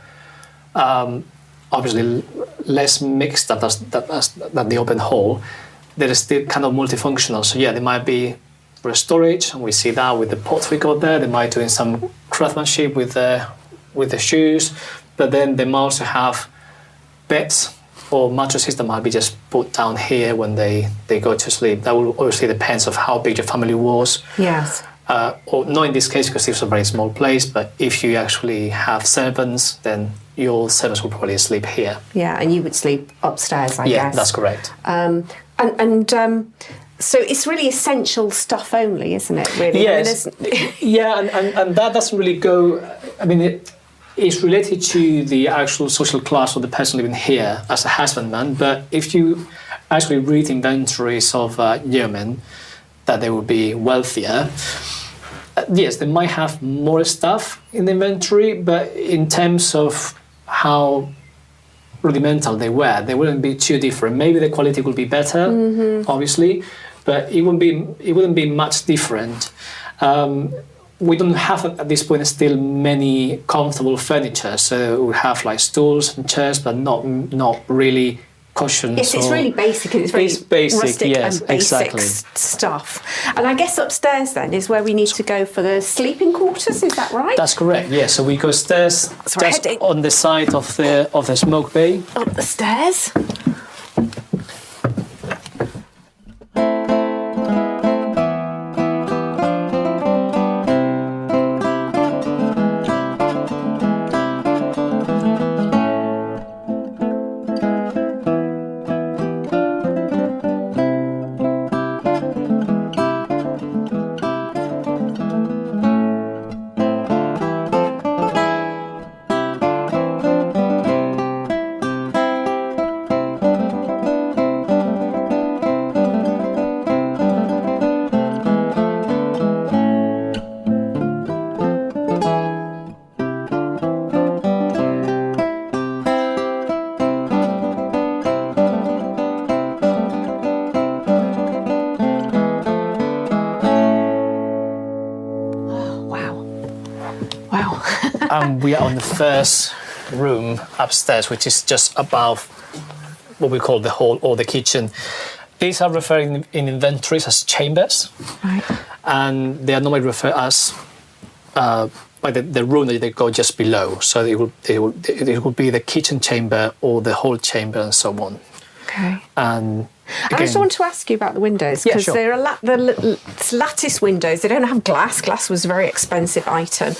obviously less mixed than the open hall, they're still kind of multifunctional. So they might be for storage, and we see that with the pots we got there. They might do in some craftsmanship with the shoes, but then they might also have beds or mattresses that might be just put down here when they go to sleep. That will obviously depends of how big your family was. Yes. Or not in this case because it's a very small place, but if you actually have servants, then your servants will probably sleep here. Yeah, and you would sleep upstairs, I guess. Yeah, that's correct. So it's really essential stuff only, isn't it, really? Yes. And that doesn't really go. I mean, it's related to the actual social class of the person living here as a husbandman, but if you actually read inventories of yeomen, that they will be wealthier. Yes, they might have more stuff in the inventory, but in terms of how rudimental they wouldn't be too different. Maybe the quality would be better, obviously, but it wouldn't be much different. We don't have at this point still many comfortable furniture, so we have like stools and chairs, but not really cushions. Yes, it's really basic. It's very basic, rustic yes, and basic stuff. And I guess upstairs then is where we need to go for the sleeping quarters. Is that right? That's correct. Yeah. So we go stairs just on the side of the smoke bay. Up the stairs. And we are on the first room upstairs, which is just above what we call the hall or the kitchen. These are referred in inventories as chambers, Right. and they are normally referred as by the room that they go just below. So it will be the kitchen chamber or the hall chamber and so on. Okay. And I just want to ask you about the windows, Yeah, because sure. they're lattice windows. They don't have glass. Glass was a very expensive item.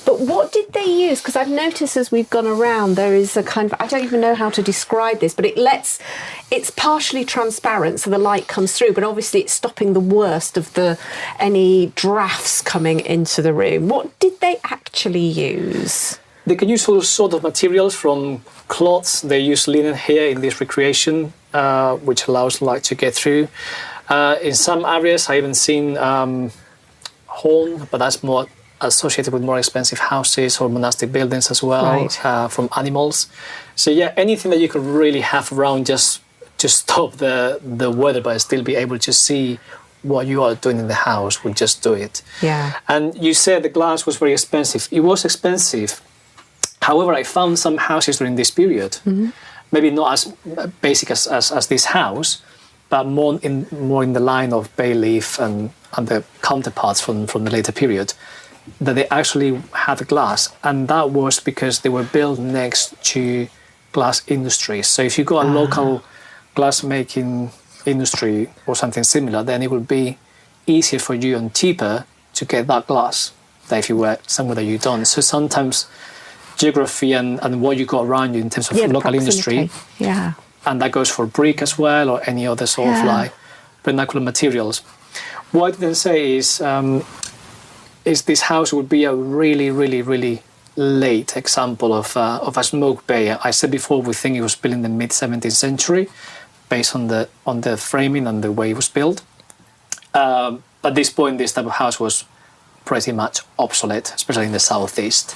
But what did they use? Because I've noticed as we've gone around, there is a kind of, I don't even know how to describe this, but it's partially transparent, so the light comes through, but obviously it's stopping the worst of any drafts coming into the room. What did they actually use? they can use all sort of materials from cloths. They use linen here in this recreation, which allows light to get through. In some areas, I even seen horn, but that's more associated with more expensive houses or monastic buildings as well, Right. from animals. So yeah, anything that you could really have around just to stop the weather, but still be able to see what you are doing in the house, will just do it. Yeah. And you said the glass was very expensive. It was expensive. However, I found some houses during this period, maybe not as basic as this house, but more in the line of bay leaf and the counterparts from the later period, that they actually had glass. And that was because they were built next to glass industries. So if you got a local glass making industry or something similar, then it would be easier for you and cheaper to get that glass than if you were somewhere that you don't. So sometimes geography and what you got around you in terms of the local industry, Yeah. and that goes for brick as well or any other sort of like vernacular materials. What I didn't say is this house would be a really, really, really late example of a smoke bay. I said before we think it was built in the mid 17th century, based on the framing and the way it was built. But at this point, this type of house was pretty much obsolete, especially in the southeast.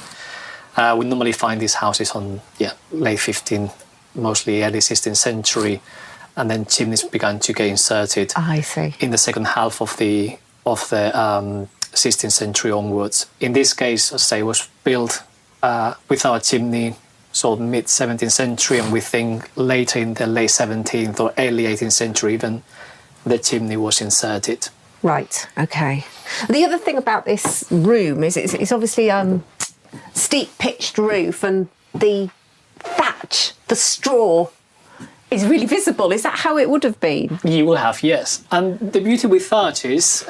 We normally find these houses on late 15th, mostly early 16th century, and then chimneys began to get inserted I see. in the second half of the 16th century onwards. In this case, I say, it was built without a chimney, so mid 17th century, and we think later in the late 17th or early 18th century even, the chimney was inserted. Right. Okay. The other thing about this room is it's obviously steep pitched roof, and the thatch, the straw, is really visible. Is that how it would have been? You will have, yes. And the beauty with thatch is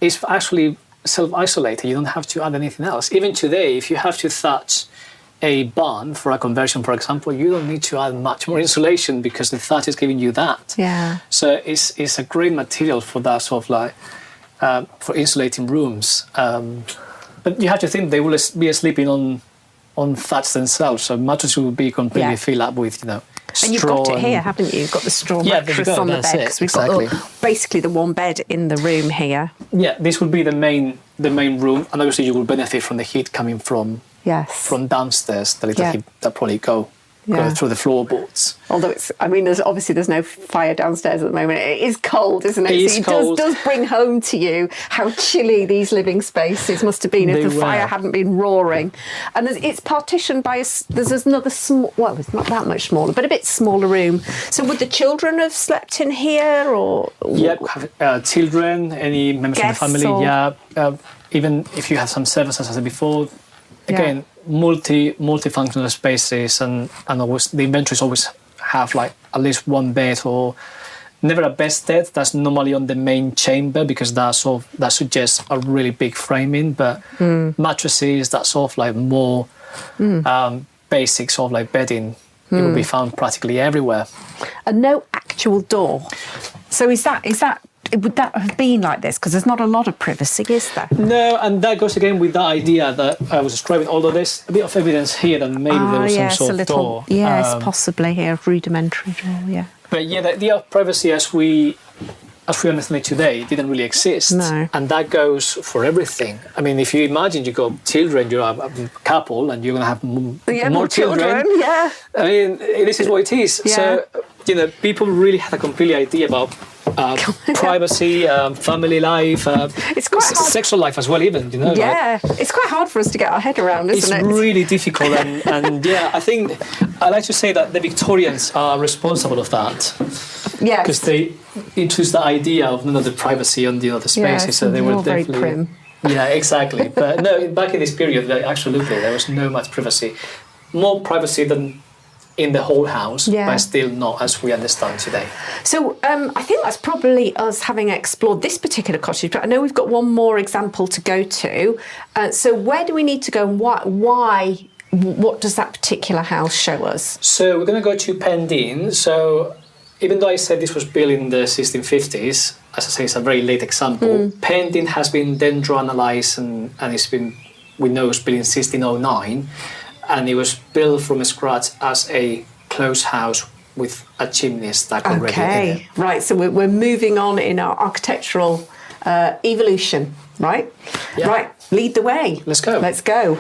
it's actually self-isolated. You don't have to add anything else. Even today, if you have to thatch a barn for a conversion, for example, you don't need to add much more insulation because the thatch is giving you that. Yeah. So it's a great material for that sort of like for insulating rooms. But you have to think they will be sleeping on thatch themselves, so mattresses will be completely filled up with straw. And you've got it here, haven't you? You've got the straw mattress on the bed. Because we've got basically the one bed in the room here. Yeah, this will be the main room, and obviously you will benefit from the heat coming from downstairs. The little heat that probably go through the floorboards. Although there's no fire downstairs at the moment. It is cold, isn't it? It does bring home to you how chilly these living spaces must have been if the fire hadn't been roaring. And it's partitioned by there's another small, well, it's not that much smaller, but a bit smaller room. So would the children have slept in here, or? Yeah, have children, any members of the family. Even if you have some servants, as I said before. Again, multifunctional spaces, and always the inventories always have like at least one bed, or never a bedstead. That's normally on the main chamber because that suggests a really big framing. But mattresses, that sort of like more basic sort of like bedding, it will be found practically everywhere. And no actual door. So is that? Would that have been like this? Because there's not a lot of privacy, is there? No, and that goes again with that idea that I was describing, although there's a bit of evidence here that maybe there was some sort of door. Yes, possibly here, rudimentary door, yeah. But yeah, the idea of privacy as we understand it today didn't really exist. No. And that goes for everything. I mean, if you imagine you got children, you're a couple, and you're going to have more children. Yeah. I mean, this is what it is. Yeah. So, people really had a complete idea about privacy, family life, It's quite hard. sexual life as well, even, you know. Yeah, it's quite hard for us to get our head around, isn't it? It's really difficult, and yeah, I think I like to say that the Victorians are responsible of that. Yeah, Because they introduced the idea of the privacy on the other spaces, so they were very definitely prim. Yeah, exactly. But no, back in this period, absolutely, there was no much privacy, more privacy than in the whole house, but still not as we understand today. So I think that's probably us having explored this particular cottage, but I know we've got one more example to go to. So where do we need to go, and why? What does that particular house show us? So we're going to go to Pendeen. So even though I said this was built in the 1650s, as I say, it's a very late example. Pendeen has been dendro-analysed and we know it was built in 1609. And it was built from scratch as a closed house with a chimney stack already in it. Right, so we're moving on in our architectural evolution, right? Yeah. Right, lead the way. Let's go. Let's go.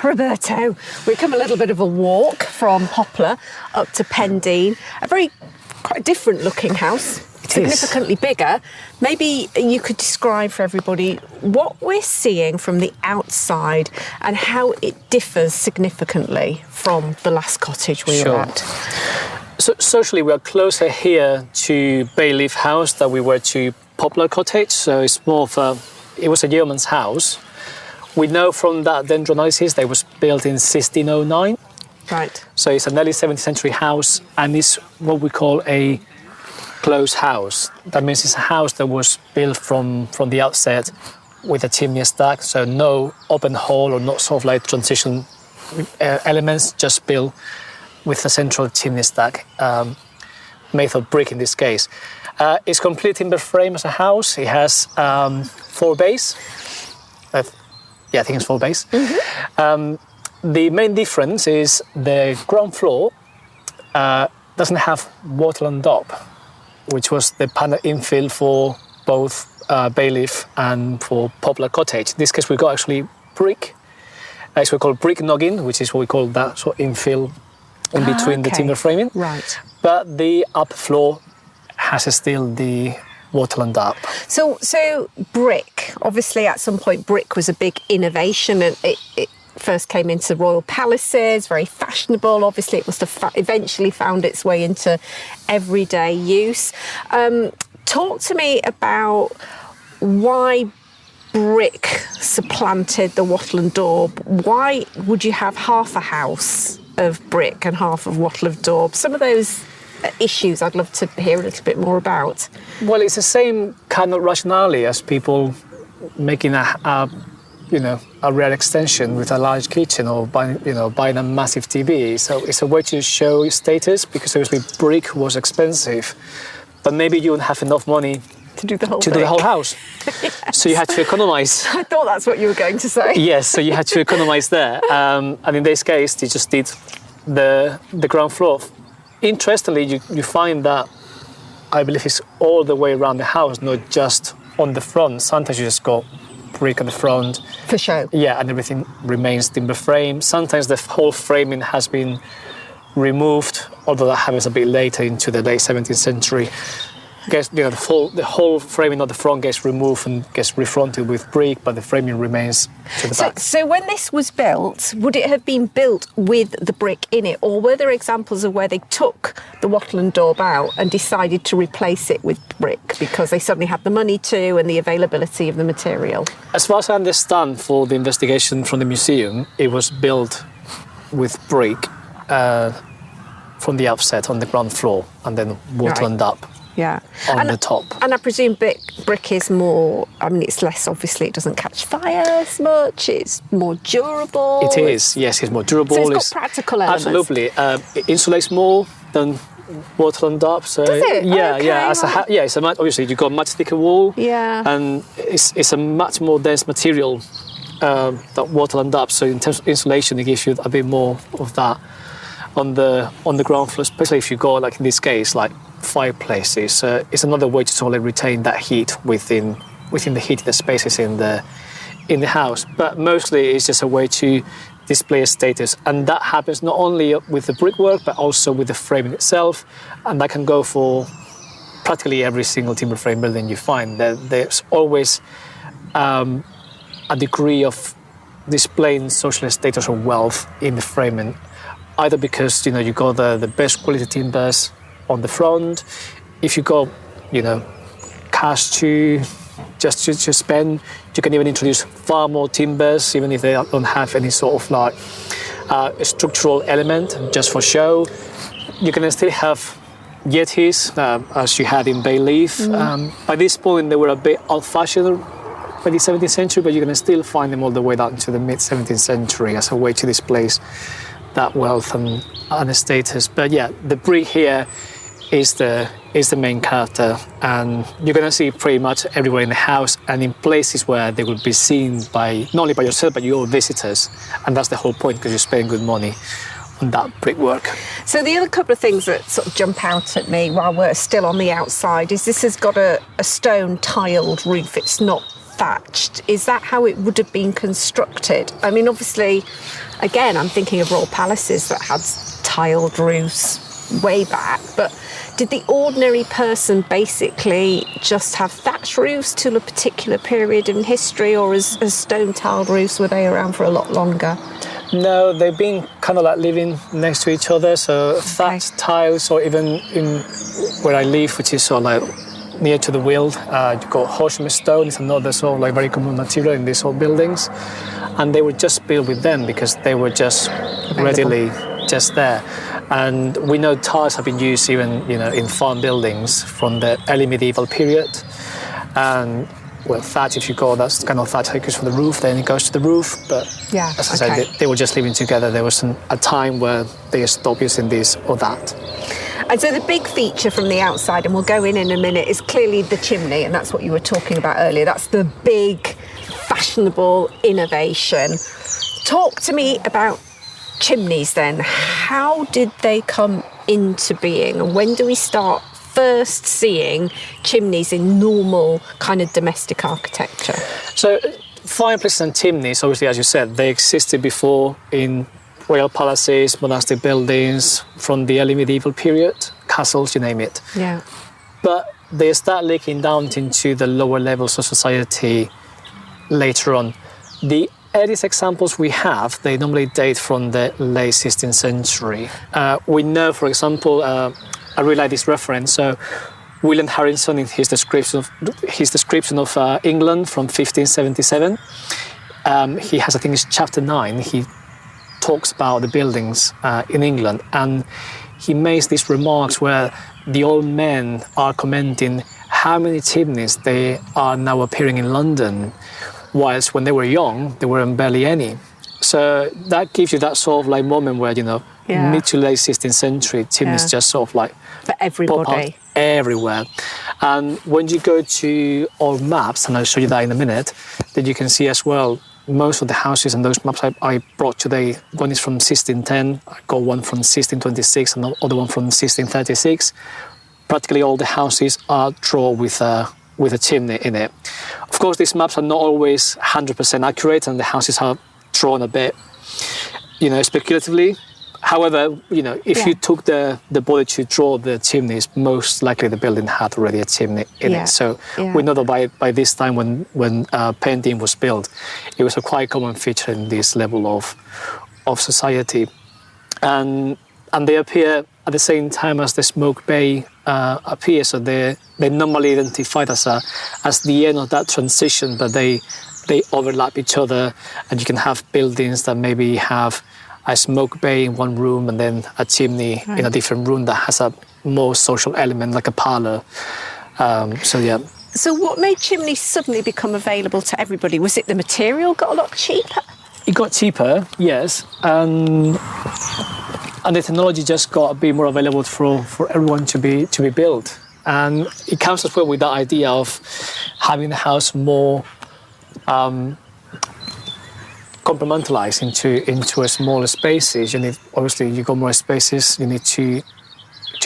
Roberto, we've come a little bit of a walk from Poplar up to Pendeen, a very quite different looking house, significantly bigger. Maybe you could describe for everybody what we're seeing from the outside and how it differs significantly from the last cottage we were at. So socially, we are closer here to Bayleaf House than we were to Poplar Cottage. So it's more of it was a yeoman's house. We know from that dendro analysis that it was built in 1609. Right. So it's an early 17th century house, and it's what we call a closed house. That means it's a house that was built from the outset with a chimney stack, so no open hall or not sort of like transition elements, just built with a central chimney stack, made of brick in this case. It's complete timber frame as a house. It has 4 bays. I think it's 4 bays. Mm-hmm. The main difference is the ground floor doesn't have wattle and daub, which was the panel infill for both Bayleaf and for Poplar Cottage. In this case, we got actually brick. It's what we call brick noggin, which is what we call that sort of infill in between the timber framing. Right. But the upper floor has still the wattle and daub. So brick, obviously at some point brick was a big innovation, and it first came into royal palaces, very fashionable. Obviously it must have eventually found its way into everyday use. Talk to me about why brick supplanted the wattle and daub. Why would you have half a house of brick and half of wattle of daub? Some of those issues I'd love to hear a little bit more about. Well, it's the same kind of rationale as people making a a rare extension with a large kitchen, or buying a massive TV. So it's a way to show status, because obviously brick was expensive, but maybe you wouldn't have enough money To do the whole do the whole house. Yes. So you had to economize. I thought that's what you were going to say. Yes, so you had to economize there. And in this case, they just did the ground floor. Interestingly, you find that, I believe, it's all the way around the house, not just on the front. Sometimes you just got brick on the front. For show. Yeah, and everything remains timber frame. Sometimes the whole framing has been removed, although that happens a bit later, into the late 17th century. The whole framing of the front gets removed and gets refronted with brick, but the framing remains to the back. So when this was built, would it have been built with the brick in it, or were there examples of where they took the wattle and daub out and decided to replace it with brick because they suddenly had the money to and the availability of the material? As far as I understand, for the investigation from the museum, it was built with brick from the outset on the ground floor, and then wattled up. Yeah. On the top. And I presume brick is more, it's less, obviously, it doesn't catch fire as much, it's more durable. It is, yes, it's more durable. So it's got practical elements. Absolutely. It insulates more than wattle and daub. So does it? Yeah, okay, yeah. It's obviously you've got a much thicker wall. Yeah. And it's a much more dense material that wattle and daub. So in terms of insulation, it gives you a bit more of that on the ground floor, especially if you go, like in this case, like fireplaces. It's another way to totally retain that heat within the heated spaces in the house. But mostly it's just a way to display a status, and that happens not only with the brickwork but also with the framing itself, and that can go for practically every single timber frame building you find. There's always a degree of displaying social status or wealth in the framing, either because you got the best quality timbers on the front. If you got cash to spend, you can even introduce far more timbers, even if they don't have any sort of like structural element, just for show. You can still have Yetis, as you had in Bay Leaf. By this point, they were a bit old-fashioned by the 17th century, but you can still find them all the way down to the mid-17th century as a way to display that wealth and status. But yeah, the brick here is the main character, and you're going to see pretty much everywhere in the house and in places where they will be seen by not only by yourself but your visitors, and that's the whole point, because you spend good money on that brickwork. So the other couple of things that sort of jump out at me while we're still on the outside is this has got a stone tiled roof. It's not thatched. Is that how it would have been constructed? I mean, obviously, again, I'm thinking of royal palaces that had tiled roofs way back, but did the ordinary person basically just have thatched roofs till a particular period in history, or as stone tiled roofs, were they around for a lot longer? No, they've been kind of like living next to each other, so thatched tiles, or even in where I live, which is sort of like near to the Weald, you've got horseman stone. It's another sort of like very common material in these old buildings, and they were just built with them because they were just readily just there. And we know tiles have been used even in farm buildings from the early medieval period. And well, thatch, if you go, that's kind of thatch that goes from the roof, then it goes to the roof. But as I said, they were just living together. There was a time where they stopped using this or that. And so the big feature from the outside, and we'll go in a minute, is clearly the chimney, and that's what you were talking about earlier. That's the big, fashionable innovation. Talk to me about chimneys then. How did they come into being, and when do we start first seeing chimneys in normal kind of domestic architecture? So fireplaces and chimneys, obviously, as you said, they existed before in royal palaces, monastic buildings from the early medieval period, castles, you name it. Yeah. But they start leaking down into the lower levels of society later on. The earliest examples we have, they normally date from the late 16th century. We know, for example, I really like this reference. So, William Harrison, in his description of England from 1577, he has, I think it's chapter 9. He talks about the buildings in England, and he makes these remarks where the old men are commenting how many chimneys they are now appearing in London. whilst when they were young, there weren't barely any. So that gives you that sort of like moment where, mid to late 16th century, chimneys just sort of like for everybody. pop out everywhere. And when you go to our maps, and I'll show you that in a minute, that you can see as well, most of the houses and those maps I brought today, one is from 1610, I got one from 1626, and the other one from 1636. Practically all the houses are drawn with a chimney in it. Of course, these maps are not always 100% accurate, and the houses are drawn a bit, speculatively. However, if you took the body to draw the chimneys, most likely the building had already a chimney in it. So we know that by this time, when Pendeen was built, it was a quite common feature in this level of society, and they appear at the same time as the smoke bay appears. So they're normally identified as the end of that transition, but they overlap each other, and you can have buildings that maybe have a smoke bay in one room and then a chimney in a different room that has a more social element, like a parlour. So what made chimneys suddenly become available to everybody? Was it the material got a lot cheaper? It got cheaper, yes, and the technology just got a bit more available for everyone to be built. And it comes as well with that idea of having the house more compartmentalized into a smaller spaces. You got more spaces. You need to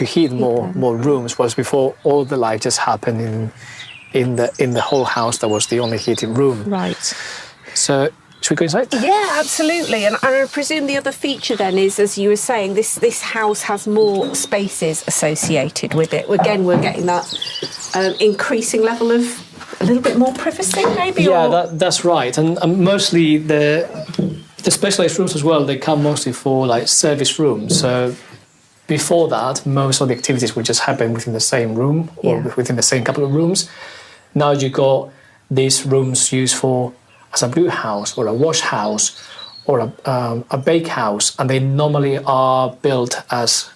heat more rooms. Whereas before, all the light just happened in the whole house. That was the only heating room. Right. So should we go inside? Yeah, absolutely. And I presume the other feature then is, as you were saying, this house has more spaces associated with it. Again, we're getting that increasing level of a little bit more privacy, maybe? Yeah, that's right. And mostly the specialised rooms as well, they come mostly for like service rooms. So before that, most of the activities would just happen within the same room or within the same couple of rooms. Now you got these rooms used as a brew house or a wash house or a bake house, and they normally are built as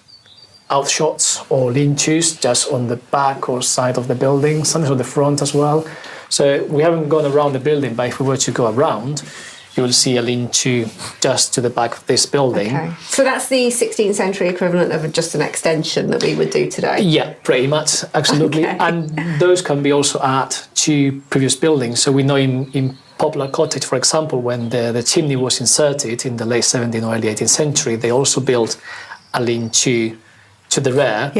outshots or lean-tos just on the back or side of the building, sometimes on the front as well. So we haven't gone around the building, but if we were to go around, you will see a lean-to just to the back of this building. Okay. So that's the 16th century equivalent of just an extension that we would do today? Yeah, pretty much, absolutely. Okay. And those can be also added to previous buildings. So we know in Poplar Cottage, for example, when the chimney was inserted in the late 17th or early 18th century, they also built a lean-to the rear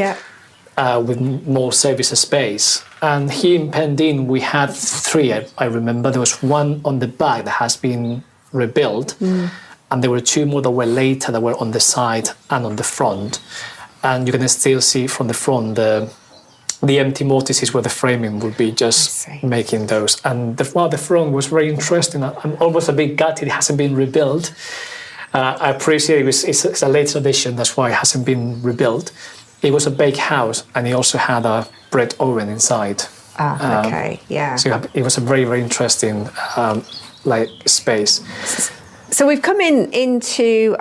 with more service space. And here in Pendeen, we had three, I remember. There was one on the back that has been rebuilt, and there were two more that were later that were on the side and on the front. And you can still see from the front the empty mortises where the framing would be just making those. And the front was very interesting. I'm almost a bit gutted it hasn't been rebuilt. I appreciate it's a later addition, that's why it hasn't been rebuilt. It was a bake house, and it also had a bread oven inside. So it was a very, very interesting space. So we've come into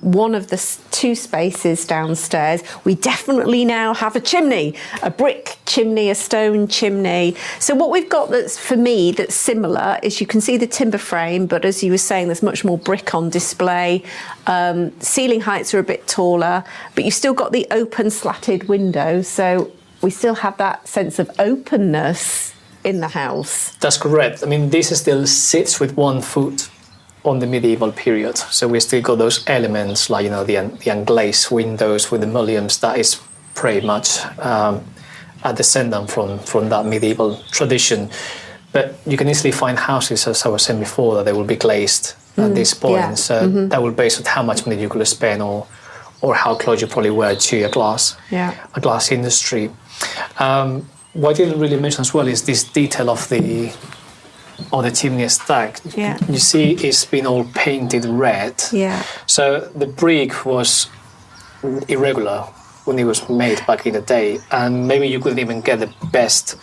one of the two spaces downstairs. We definitely now have a chimney, a brick chimney, a stone chimney. So what we've got that's similar is you can see the timber frame, but as you were saying, there's much more brick on display. Ceiling heights are a bit taller, but you've still got the open slatted windows. So we still have that sense of openness in the house. That's correct. I mean, this still sits with 1 foot on the medieval period. So we still got those elements like, the unglazed windows with the mullions. That is pretty much a descendant from that medieval tradition. But you can easily find houses, as I was saying before, that they will be glazed at this point. Yeah. So that will base on how much money you could spend or how close you probably were to a glass industry. What I didn't really mention as well is this detail of the chimney stack. Yeah. You see it's been all painted red. Yeah. So the brick was irregular when it was made back in the day, and maybe you couldn't even get the best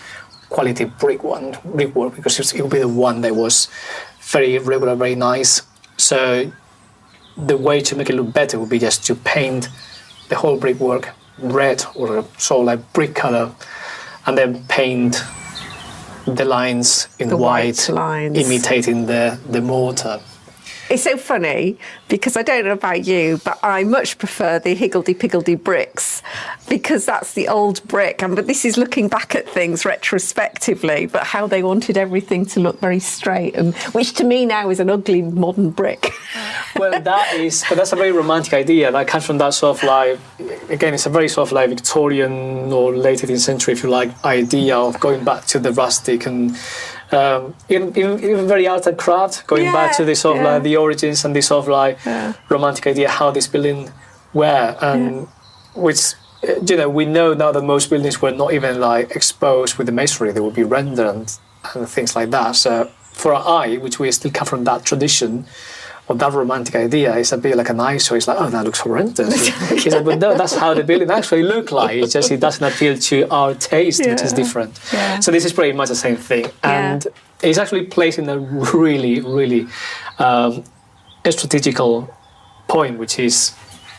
quality brickwork because it would be the one that was very irregular, very nice. So the way to make it look better would be just to paint the whole brickwork red or sort of like brick color, and then paint the lines in The white, lines. imitating the mortar. It's so funny because I don't know about you, but I much prefer the higgledy-piggledy bricks because that's the old brick. But this is looking back at things retrospectively, but how they wanted everything to look very straight, and which to me now is an ugly modern brick. Well, that's a very romantic idea. That comes from that sort of like, again, it's a very sort of like Victorian or late 18th century, if you like, idea of going back to the rustic and even very art and craft, going back to this sort of like the origins and this sort of like romantic idea how this building were, and which we know now that most buildings were not even like exposed with the masonry; they would be rendered and things like that. So for our eye, which we still come from that tradition, or that romantic idea, is a bit like an eyesore. It's like, oh, that looks horrendous. It's like, but no, that's how the building actually look like. It's just it doesn't appeal to our taste, which is different. Yeah. So this is pretty much the same thing, and it's actually placed in a really, really strategical point, which is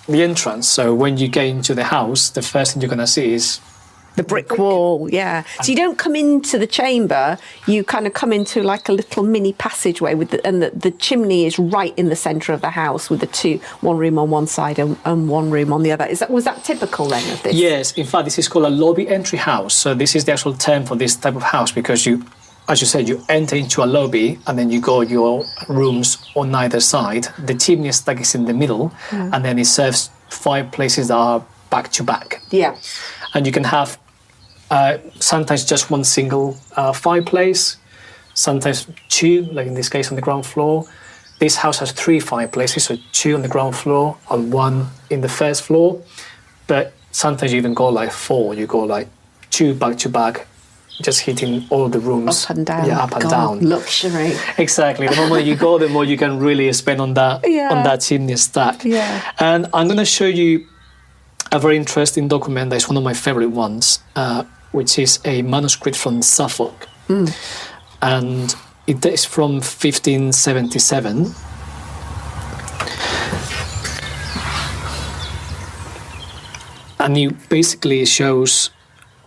the entrance. So when you get into the house, the first thing you're gonna see is the brick wall, So you don't come into the chamber, you kind of come into like a little mini passageway and the chimney is right in the centre of the house with one room on one side and one room on the other. Was that typical then of this? Yes, in fact, this is called a lobby entry house. So this is the actual term for this type of house because you, as you said, you enter into a lobby and then you go your rooms on either side. The chimney stack is in the middle and then it serves fireplaces that are back to back. Yeah. And you can have sometimes just one single fireplace, sometimes two, like in this case on the ground floor. This house has 3 fireplaces, so 2 on the ground floor and 1 in the first floor. But sometimes you even go like 4, you go like 2 back to back, just hitting all the rooms. Up and down. Yeah, up and down. Luxury. Exactly. The more you go, the more you can really spend on that chimney stack. Yeah. And I'm going to show you a very interesting document that is one of my favorite ones, which is a manuscript from Suffolk. And it is from 1577. And it basically shows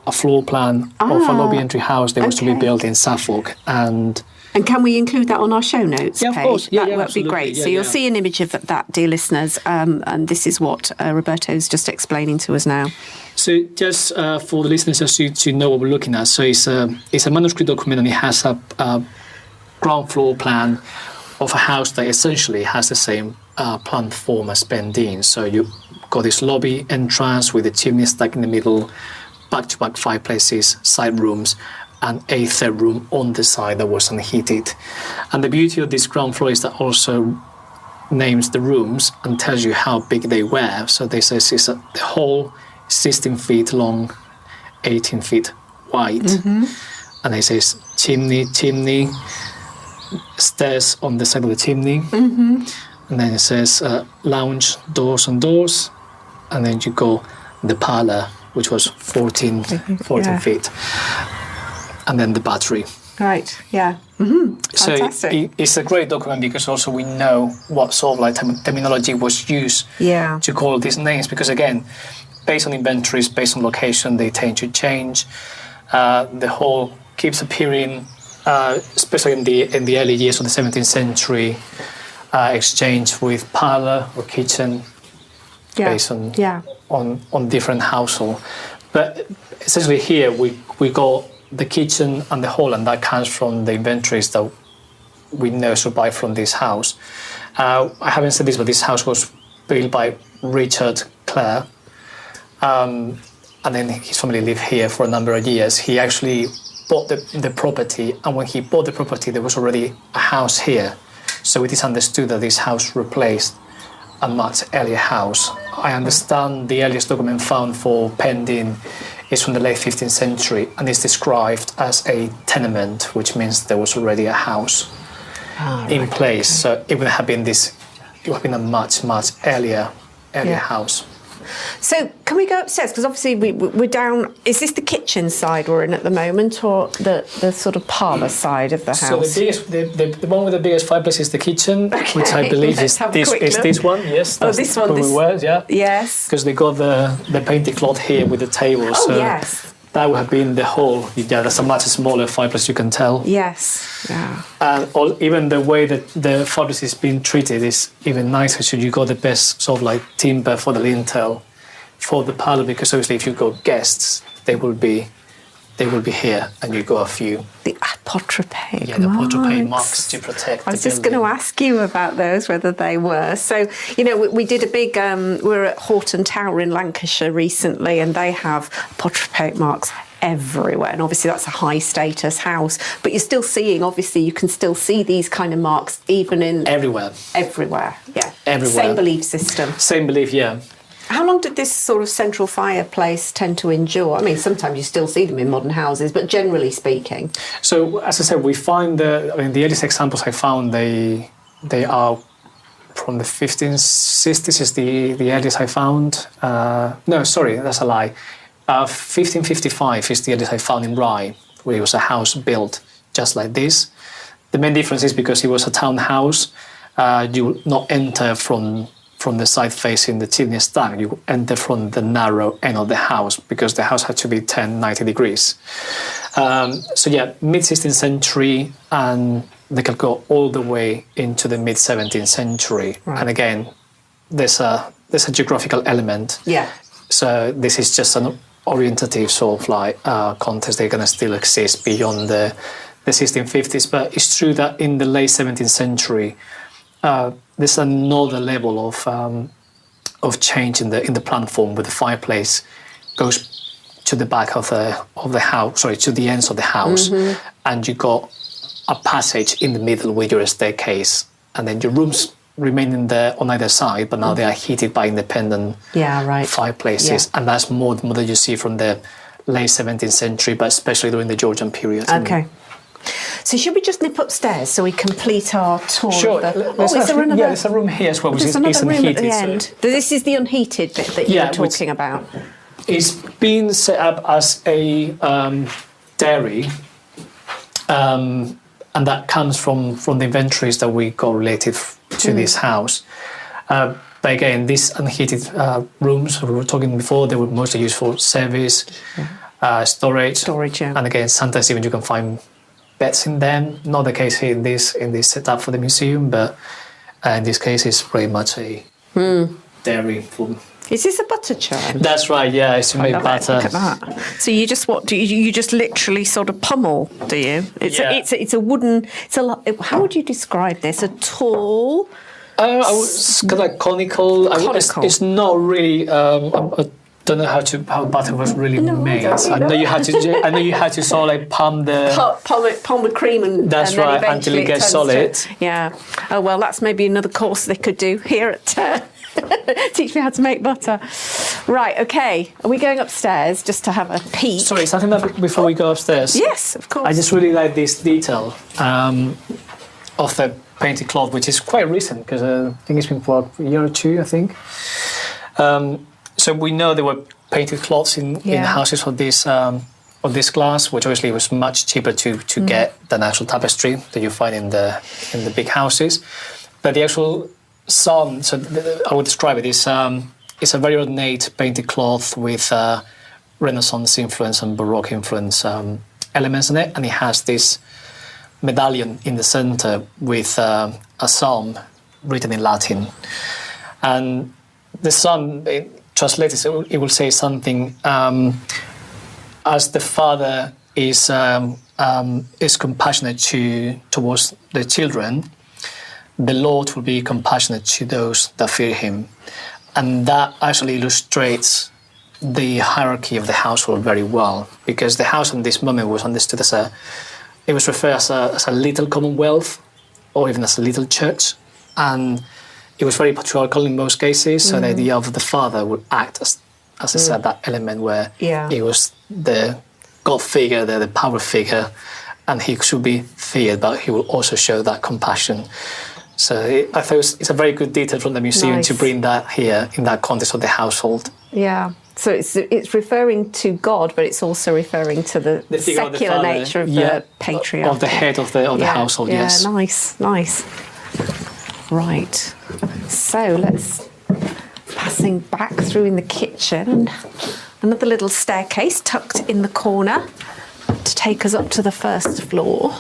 a floor plan of a lobby entry house that was to be built in Suffolk. And can we include that on our show notes page? Of course. That would be great. So you'll see an image of that, dear listeners, and this is what Roberto's just explaining to us now. So just for the listeners, just to know what we're looking at, so it's a manuscript document and it has a ground floor plan of a house that essentially has the same plan form as Pendeen. So you got this lobby entrance with the chimney stack in the middle, back-to-back fireplaces, side rooms, and a third room on the side that was unheated. And the beauty of this ground floor is that also names the rooms and tells you how big they were. So they say the whole 16 feet long, 18 feet wide. And it says chimney, stairs on the side of the chimney. And then it says lounge, doors and doors. And then you go the parlour, which was 14 feet. And then the battery. Right, yeah. So it's a great document because also we know what sort of like terminology was used to call these names. Because again, based on inventories, based on location, they tend to change. The whole keeps appearing, especially in the early years of the 17th century, exchange with parlour or kitchen, based on different household. But essentially here we got the kitchen and the hall, and that comes from the inventories that we know survived from this house. I haven't said this, but this house was built by Richard Clare, and then his family lived here for a number of years. He actually bought the property, and when he bought the property, there was already a house here. So it is understood that this house replaced a much earlier house. I understand the earliest document found for Pendeen is from the late 15th century and is described as a tenement, which means there was already a house in place. So it would have been a much, much earlier house. So can we go upstairs? Because obviously we're down. Is this the kitchen side we're in at the moment, or the sort of parlour side of the house? So the one with the biggest fireplace is the kitchen, which I believe is this one. Yes, this one. Yes. Yes. Because they got the painted cloth here with the table. Oh, yes. that would have been the whole. Yeah, that's a much smaller fireplace, you can tell. Yes. Yeah. And even the way that the fireplace is being treated is even nicer. So you got the best sort of like timber for the lintel, for the parlour, because obviously if you got guests, they will be here, and you got a few. The apotropaic the apotropaic marks to protect. I was just going to ask you about those, whether they were. So, we did a big, we were at Horton Tower in Lancashire recently, and they have apotropaic marks everywhere. And obviously that's a high status house, but you're still seeing, obviously you can still see these kind of marks even in... Everywhere, yeah. Everywhere. Same belief system. Same belief, yeah. How long did this sort of central fireplace tend to endure? I mean, sometimes you still see them in modern houses, but generally speaking. So, as I said, we find the earliest examples I found, they are from the 1560s is the earliest I found. No, sorry, that's a lie. 1555 is the earliest I found in Rye, where it was a house built just like this. The main difference is because it was a townhouse, you would not enter from the side facing the chimney stack. You enter from the narrow end of the house because the house had to be 90 degrees. Mid-16th century, and they can go all the way into the mid-17th century. Right. And again, there's a geographical element. Yeah. So this is just an orientative sort of like context. They're going to still exist beyond the 1650s. But it's true that in the late 17th century, there's another level of change in the plan form, where the fireplace goes to the back of the house, to the ends of the house, and you got a passage in the middle with your staircase, and then your rooms remaining there on either side, but now they are heated by independent fireplaces, and that's more that you see from the late 17th century, but especially during the Georgian period. Okay. So should we just nip upstairs so we complete our tour? Sure. There's a room here as well, which is unheated. At the end. So this is the unheated bit that you were talking about. It's been set up as a dairy, and that comes from the inventories that we got related to this house. But again, these unheated rooms we were talking before, they were mostly used for service, storage. And again, sometimes even you can find beds in them. Not the case here in this setup for the museum, but in this case, it's pretty much a dairy food. Is this a butter churn? That's right. Yeah, it's to make butter. Look at that. So you just you just literally sort of pummel, do you? It's a wooden. How would you describe this? A tall. It's kind of conical. It's not really. I don't know how butter was really made. I know you had to sort of like palm with cream and that's and right until it gets solid. Yeah. Oh well, that's maybe another course they could do here at. Teach me how to make butter. Right. Okay. Are we going upstairs just to have a peek? Sorry, something before we go upstairs. Yes, of course. I just really like this detail of the painted cloth, which is quite recent because I think it's been for a year or two. I think. So we know there were painted cloths in houses of this glass, which obviously was much cheaper to get than actual tapestry that you find in the big houses. But the actual psalm, so I would describe it, is it's a very ornate painted cloth with Renaissance influence and Baroque influence elements in it, and it has this medallion in the centre with a psalm written in Latin, and the psalm translated, it will say something as the father is compassionate towards the children, the Lord will be compassionate to those that fear him. And that actually illustrates the hierarchy of the household very well, because the house in this moment was understood it was referred as a little commonwealth or even as a little church. And it was very patriarchal in most cases, so the idea of the father would act as I said, that element where he was the God figure, the power figure, and he should be feared, but he will also show that compassion. So I thought it's a very good detail from the museum to bring that here in that context of the household. Yeah. So it's referring to God, but it's also referring to the secular nature of the patriarch. Of the head of the household, yes. Yeah, nice. Right. So let's passing back through in the kitchen, and Another little staircase tucked in the corner to take us up to the first floor.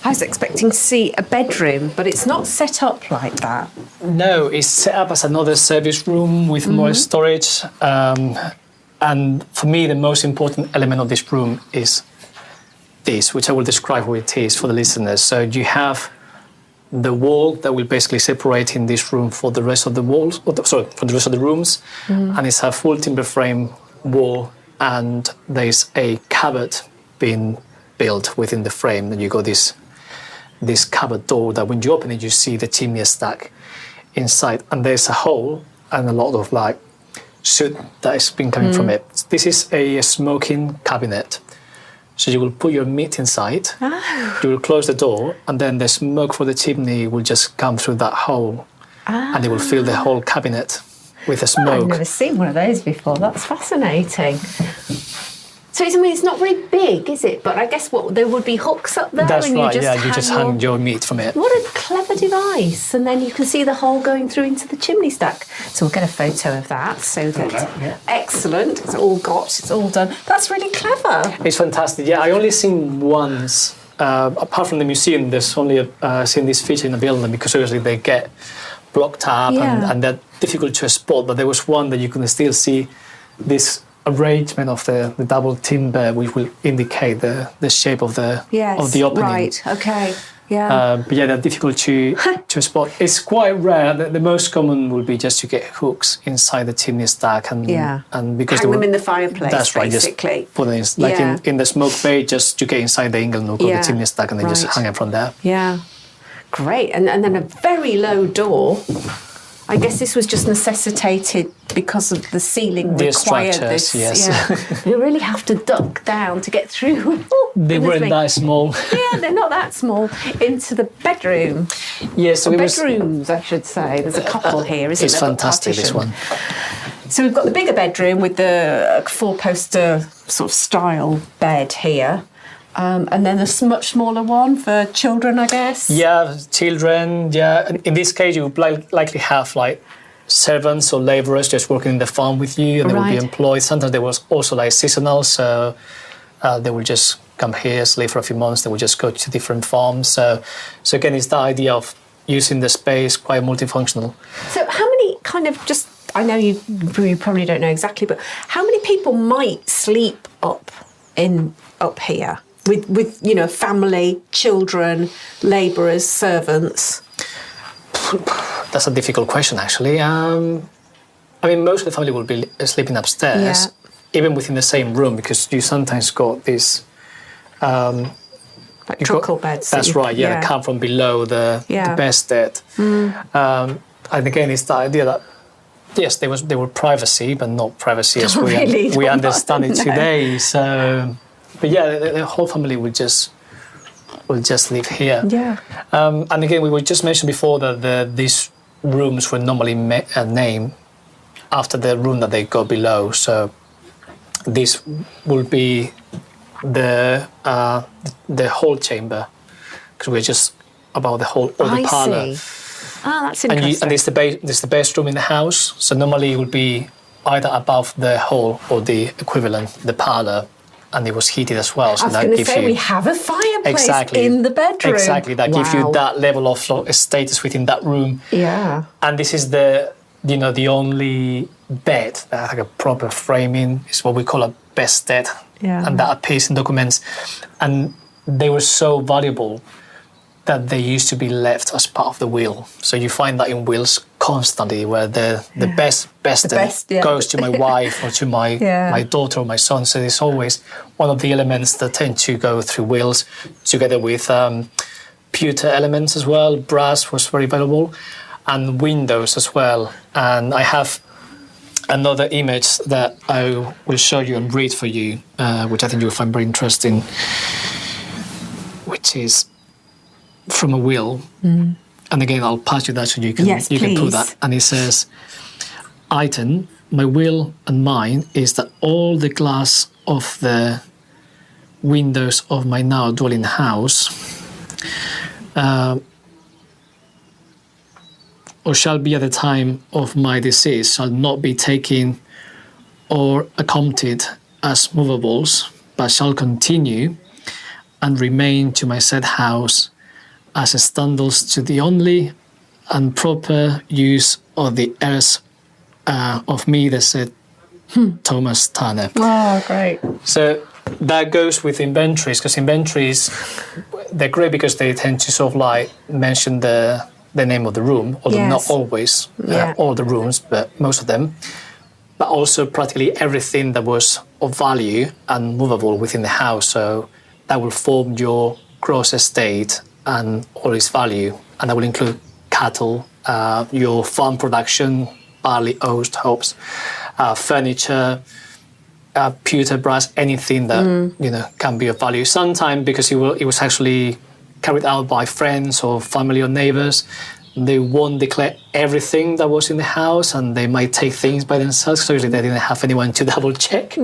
I was expecting to see a bedroom, but it's not set up like that. No, it's set up as another service room with more storage. And for me, the most important element of this room is this, which I will describe what it is for the listeners. So you have the wall that will basically separate in this room for the rest of the walls, for the rest of the rooms, and it's a full timber frame wall, and there's a cupboard being built within the frame. And you got this cupboard door that when you open it, you see the chimney stack inside, and there's a hole and a lot of like soot that has been coming from it. This is a smoking cabinet. So you will put your meat inside, you will close the door, and then the smoke for the chimney will just come through that hole, and it will fill the whole cabinet with the smoke. I've never seen one of those before. That's fascinating. So it's not very big, is it? But I guess there would be hooks up there. That's and right, you just hang your meat from it. What a clever device. And then you can see the hole going through into the chimney stack. So we'll get a photo of that. So that, excellent. It's all done. That's really clever. It's fantastic. Yeah, I only seen once, apart from the museum, there's only seen this feature in the building because obviously they get blocked up and they're difficult to spot. But there was one that you can still see this arrangement of the double timber, which will indicate the shape of the opening. Right. Okay. Yeah. But yeah, they're difficult to spot. It's quite rare. The most common would be just to get hooks inside the chimney stack and because hang them in the fireplace. That's right. Basically. Just put them in the smoke bay, just to get inside the ingle nook of the chimney stack, and then just hang it from there. Yeah. Great. And then a very low door. I guess this was just necessitated because of the ceiling required this. Yes. Yeah. You really have to duck down to get through. They weren't that small. Yeah, they're not that small. Into the bedroom. Yeah, so bedrooms, I should say. There's a couple here, isn't there? It's fantastic, this one. So we've got the bigger bedroom with the four-poster sort of style bed here. And then a much smaller one for children, I guess? Yeah, children, yeah. In this case, you would likely have like servants or labourers just working in the farm with you, and they will be employed. Sometimes there was also like seasonal, so they will just come here, sleep for a few months, they will just go to different farms. So again, it's the idea of using the space quite multifunctional. So how many I know you probably don't know exactly, but how many people might sleep up here? With family, children, labourers, servants? That's a difficult question, actually. Most of the family will be sleeping upstairs, even within the same room, because you sometimes got these... like truckle beds. That's right, that come from below the bedstead. And again, it's the idea that, yes, there were privacy, but not privacy as we understand it today. So... But yeah, the whole family will just live here. Yeah. And again, we were just mentioned before that these rooms were normally named after the room that they go below. So this will be the whole chamber, because we're just about the whole or the parlour. See. Oh, that's interesting. And it's the best room in the house. So normally it would be either above the hall or the equivalent, the parlour, and it was heated as well. So I was going to say, we have a fireplace in the bedroom. Exactly, that gives you that level of status within that room. Yeah. And this is the only bed that has like a proper framing. It's what we call a bedstead. Yeah. And that appears in documents. And they were so valuable that they used to be left as part of the will. So you find that in wills constantly, where the best goes to my wife or to my daughter or my son. So it's always one of the elements that tend to go through wills, together with pewter elements as well. Brass was very valuable, and windows as well. And I have another image that I will show you and read for you, which I think you'll find very interesting, which is from a will. And again, I'll pass you that so you can put that. And it says, "Item, my will and mine is that all the glass of the windows of my now dwelling house or shall be at the time of my decease shall not be taken or accompanied as movables, but shall continue and remain to my said house as standards to the only and proper use of the heirs of me, the said Thomas Turner." Oh, great. So that goes with inventories, because inventories, they're great because they tend to sort of like mention the name of the room, although not always all the rooms, but most of them. But also practically everything that was of value and movable within the house. So that will form your gross estate and all its value, and that will include cattle, your farm production, barley, oats, hops, furniture, pewter, brass, anything that can be of value. Sometimes because it was actually carried out by friends or family or neighbours, they won't declare everything that was in the house, and they might take things by themselves. So usually they didn't have anyone to double check.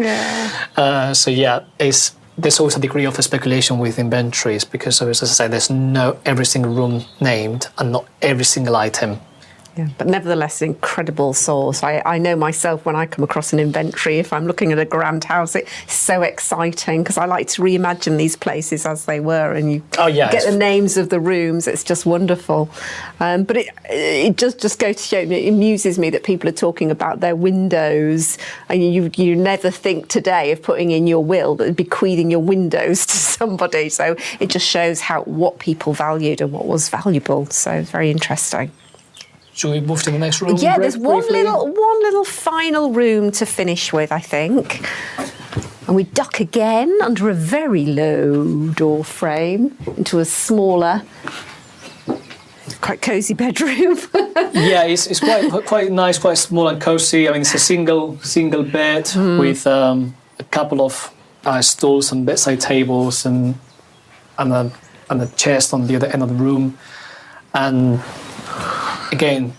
There's always a degree of speculation with inventories, because, as I said, there's no every single room named and not every single item. Yeah, but nevertheless, an incredible source. I know myself, when I come across an inventory, if I'm looking at a grand house, it's so exciting, because I like to reimagine these places as they were, and you get the names of the rooms. It's just wonderful. But it just goes to show, it amuses me that people are talking about their windows, and you never think today of putting in your will that bequeathing your windows to somebody. So it just shows what people valued and what was valuable. So it's very interesting. Should we move to the next room? Yeah, there's one little final room to finish with, I think. And we duck again under a very low door frame into a smaller, quite cosy bedroom. Yeah, it's quite nice, quite small and cosy. I mean, it's a single bed with a couple of stools and bedside tables and a chest on the other end of the room. And again,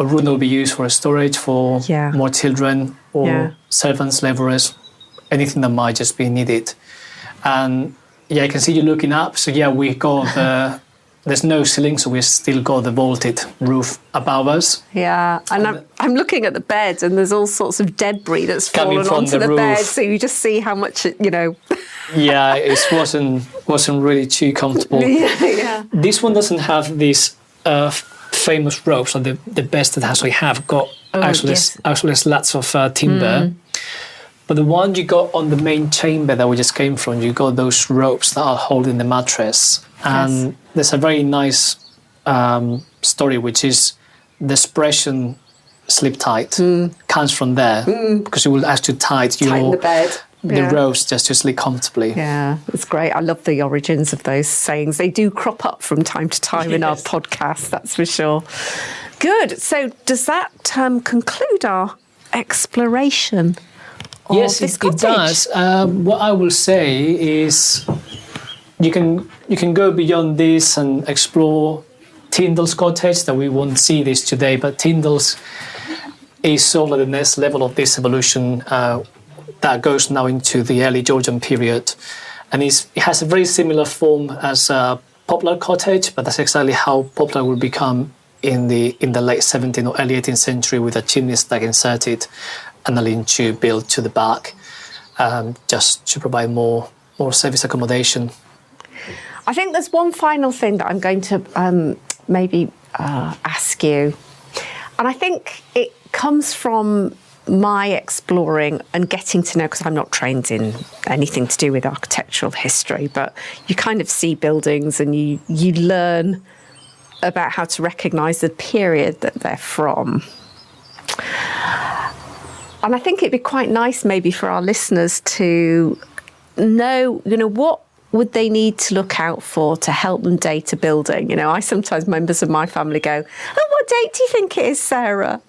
a room that will be used for storage for more children or servants, labourers, anything that might just be needed. And I can see you looking up. So we got there's no ceiling, so we still got the vaulted roof above us. Yeah, and I'm looking at the bed, and there's all sorts of debris that's fallen onto the bed. So you just see how much Yeah, it wasn't really too comfortable. This one doesn't have these famous ropes, or the best that has. We have got actually slats of timber. But the one you got on the main chamber that we just came from, you got those ropes that are holding the mattress. And there's a very nice story, which is the expression "sleep tight" comes from there, because you will actually tighten the bed. The ropes just to sleep comfortably. Yeah, it's great. I love the origins of those sayings. They do crop up from time to time in our podcast, that's for sure. Good. So does that conclude our exploration of this cottage? It does. What I will say is you can go beyond this and explore Tyndall's cottage, that we won't see this today, but Tyndall's is sort of the next level of this evolution that goes now into the early Georgian period, and it has a very similar form as Poplar Cottage, but that's exactly how Poplar will become in the late 17th or early 18th century, with a chimney stack inserted and a lean-to built to the back, just to provide more service accommodation. I think there's one final thing that I'm going to maybe ask you. And I think it comes from my exploring and getting to know, because I'm not trained in anything to do with architectural history, but you kind of see buildings and you learn about how to recognise the period that they're from. And I think it'd be quite nice maybe for our listeners to know, what would they need to look out for to help them date a building? I sometimes, members of my family go, "Oh, what date do you think it is, Sarah?"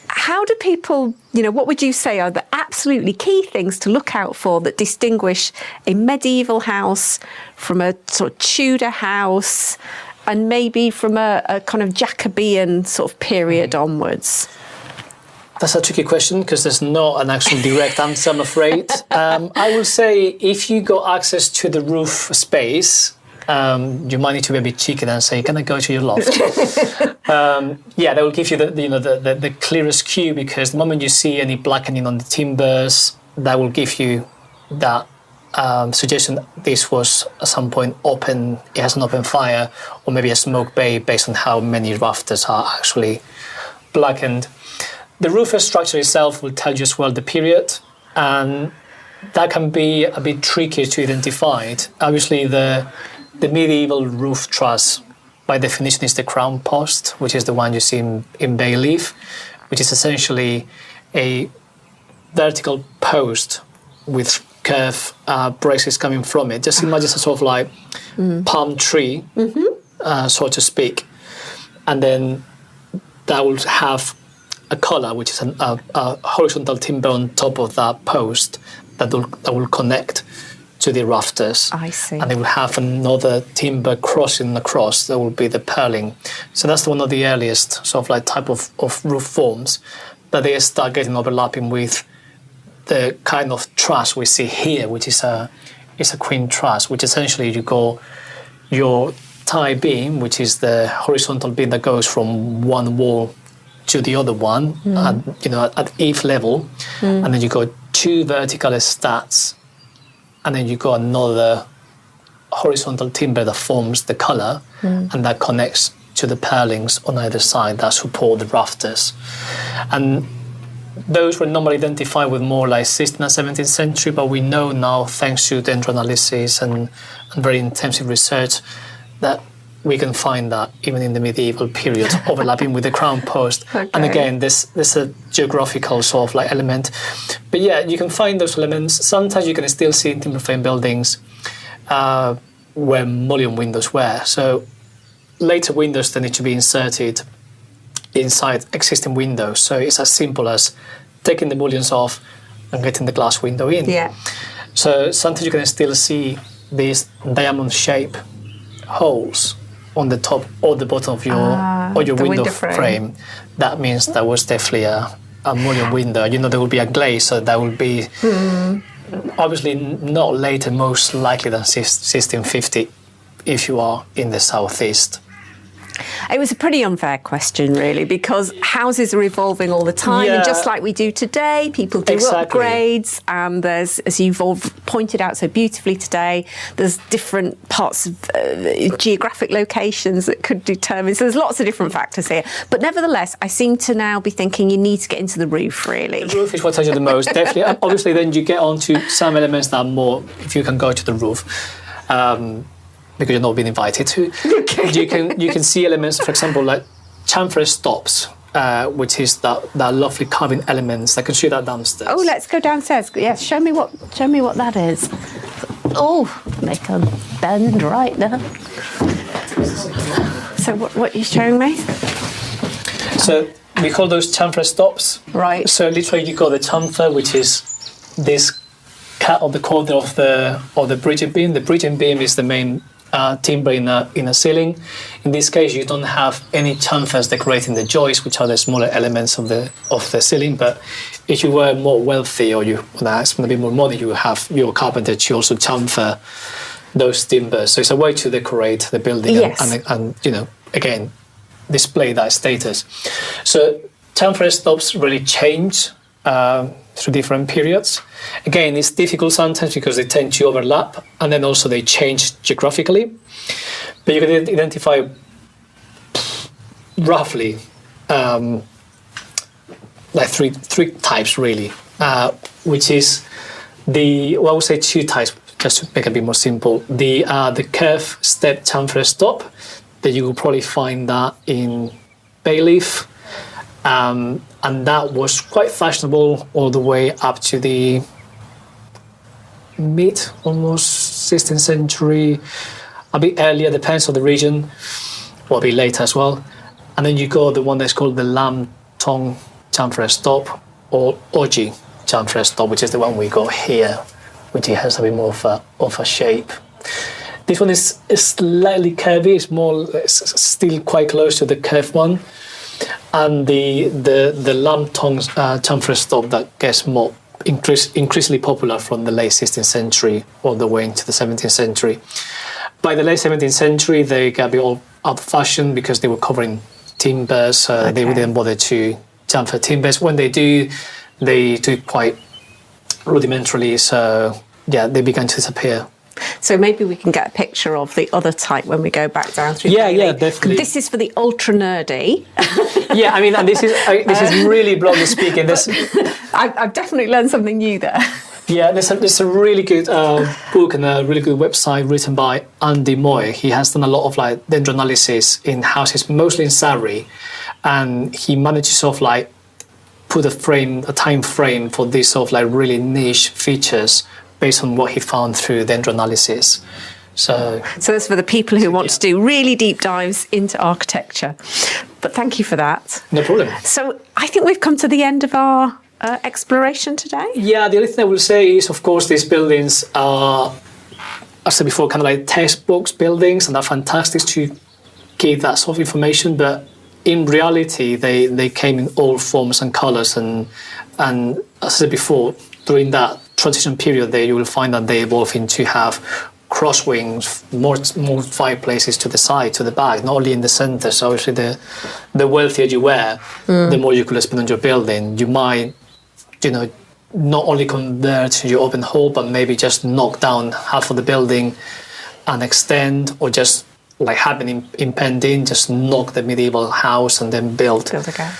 How do people, what would you say are the absolutely key things to look out for that distinguish a medieval house from a sort of Tudor house and maybe from a kind of Jacobean sort of period onwards? That's a tricky question because there's not an actual direct answer, I'm afraid. I will say if you got access to the roof space, you might need to be a bit cheeky and say, "Can I go to your loft?" That will give you the clearest cue, because the moment you see any blackening on the timbers, that will give you that suggestion this was at some point open. It has an open fire, or maybe a smoke bay, based on how many rafters are actually blackened. The roof structure itself will tell you as well the period, and that can be a bit tricky to identify. Obviously, the medieval roof truss, by definition, is the crown post, which is the one you see in bay leaf, which is essentially a vertical post with curved braces coming from it. Just imagine a sort of like palm tree, so to speak, and then that will have a collar, which is a horizontal timber on top of that post that will connect to the rafters. I see. And they will have another timber crossing across. That will be the purling. So that's one of the earliest sort of like type of roof forms that they start getting overlapping with the kind of truss we see here, which is a queen truss, which essentially you go your tie beam, which is the horizontal beam that goes from one wall to the other one, at eave level, and then you go two vertical stats, and then you got another horizontal timber that forms the collar, and that connects to the purlings on either side that support the rafters. And those were normally identified with more like 16th and 17th century, but we know now, thanks to dendro analysis and very intensive research, that we can find that even in the medieval period, overlapping with the crown post. Okay. And again, there's a geographical sort of like element. But yeah, you can find those elements. Sometimes you can still see in timber frame buildings where mullion windows were. So later windows, they need to be inserted inside existing windows. So it's as simple as taking the mullions off and getting the glass window in. Yeah. So sometimes you can still see these diamond shape holes on the top or the bottom of your window frame. That means that was definitely a mullion window. There will be a glaze, so that will be obviously not later, most likely than 1650 if you are in the southeast. It was a pretty unfair question, really, because houses are evolving all the time, and just like we do today, people do upgrades, and there's, as you've all pointed out so beautifully today, there's different parts of geographic locations that could determine, so there's lots of different factors here. But nevertheless, I seem to now be thinking you need to get into the roof, really. The roof is what touches you the most, definitely. Obviously, then you get onto some elements that are more, if you can go to the roof, because you're not being invited to. You can see elements, for example, like chamfer stops, which is that lovely carving elements. I can show that downstairs. Oh, let's go downstairs. Yes, show me what that is. Oh, make a bend right now. So what are you showing me? So we call those chamfer stops. Right. So literally you got the chamfer, which is this cut on the corner of the bridging beam. The bridging beam is the main timber in a ceiling. In this case, you don't have any chamfers decorating the joists, which are the smaller elements of the ceiling. But if you were more wealthy or you spend a bit more money, you have your carpenter to also chamfer those timbers. So it's a way to decorate the building and again display that status. So chamfer stops really change through different periods. Again, it's difficult sometimes because they tend to overlap, and then also they change geographically. But you can identify roughly like three types really, which is I would say two types, just to make it a bit more simple. The curved step chamfer stop, that you will probably find that in Bayleaf, and that was quite fashionable all the way up to the mid, almost 16th century, a bit earlier, depends on the region, or a bit later as well. And then you got the one that's called the lamb tongue chamfer stop, or Oji chamfer stop, which is the one we got here, which it has a bit more of a shape. This one is slightly curvy, it's still quite close to the curved one. And the lamb tongue chamfer stop that gets more increasingly popular from the late 16th century all the way into the 17th century. By the late 17th century, they got a bit out of fashion because they were covering timbers. They didn't bother to chamfer timbers. When they do quite rudimentarily. So yeah, they began to disappear. So maybe we can get a picture of the other type when we go back down through. Yeah, definitely. This is for the ultra nerdy. Yeah, I mean, and this is really broadly speaking. I've definitely learned something new there. Yeah, there's a really good book and a really good website written by Andy Moy. He has done a lot of like dendroanalysis in houses, mostly in Surrey, and he managed to sort of like put a time frame for these sort of like really niche features based on what he found through dendroanalysis. So that's for the people who want to do really deep dives into architecture. But thank you for that. No problem. So I think we've come to the end of our exploration today. Yeah, the only thing I will say is, of course, these buildings are, as I said before, kind of like textbooks buildings, and they're fantastic to give that sort of information. But in reality, they came in all forms and colours, and as I said before, during that transition period, there you will find that they evolve into have cross wings, more fireplaces to the side, to the back, not only in the centre. So obviously, the wealthier you were, the more you could spend on your building. You might, not only convert your open hall, but maybe just knock down half of the building and extend, or just like happened in Pendeen, just knock the medieval house and then build again.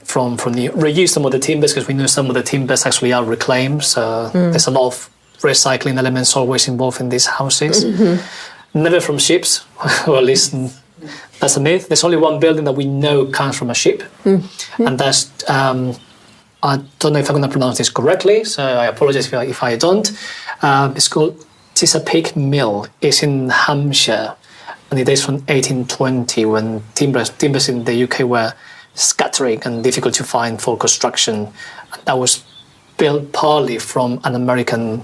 From the reuse some of the timbers, because we know some of the timbers actually are reclaimed. So there's a lot of recycling elements always involved in these houses. Mm-hmm. Never from ships, or at least that's a myth. There's only one building that we know comes from a ship, and that's I don't know if I'm going to pronounce this correctly, so I apologise if I don't. It's called Chesapeake Mill. It's in Hampshire, and it dates from 1820, when timbers in the UK were scattering and difficult to find for construction. That was built partly from an American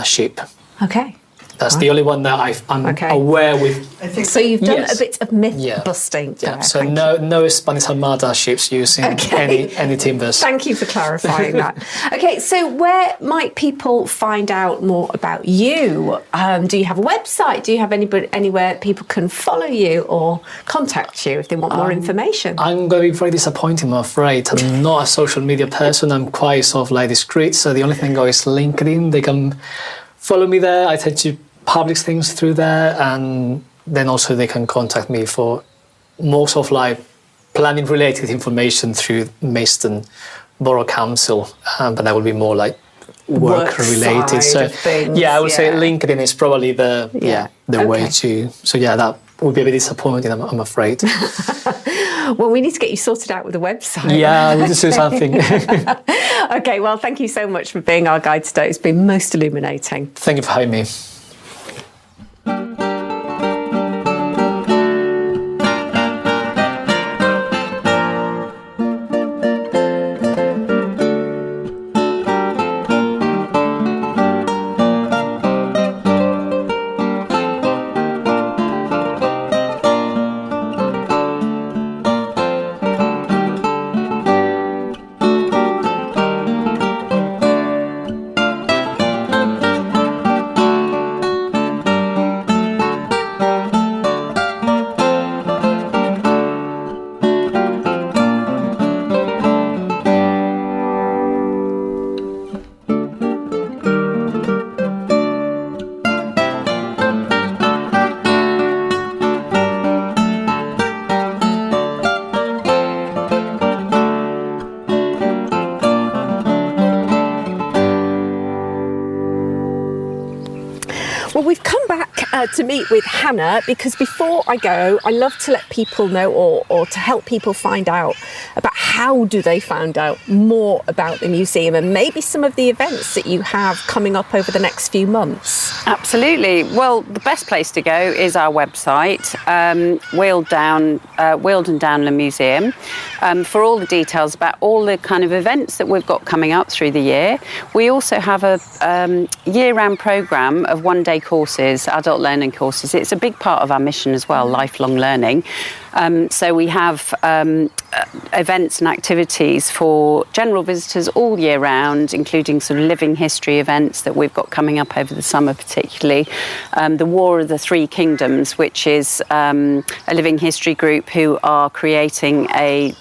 ship. Okay. That's the only one that I'm aware with. So you've done a bit of myth busting there. Yeah. So no Spanish Armada ships using any timbers. Thank you for clarifying that. Okay, so where might people find out more about you? Do you have a website? Do you have anywhere people can follow you or contact you if they want more information? I'm going to be very disappointed, I'm afraid. I'm not a social media person. I'm quite sort of like discreet. So the only thing is LinkedIn. They can follow me there. I tend to publish things through there, and then also they can contact me for more sort of like planning related information through Maidstone Borough Council, but that will be more like work related. So I would say LinkedIn is probably the way to. So that would be a bit disappointing, I'm afraid. Well, we need to get you sorted out with a website. Yeah, I need to do something. Okay, well, thank you so much for being our guide today. It's been most illuminating. Thank you for having me. to meet with Hannah, because before I go, I love to let people know or to help people find out about how do they find out more about the museum and maybe some of the events that you have coming up over the next few months. Absolutely. Well, the best place to go is our website, Weald and Downler Museum, for all the details about all the kind of events that we've got coming up through the year. We also have a year-round programme of one-day courses, adult learning courses. It's a big part of our mission as well, lifelong learning. So we have events and activities for general visitors all year round, including sort of living history events that we've got coming up over the summer particularly. The War of the Three Kingdoms, which is a living history group who are creating a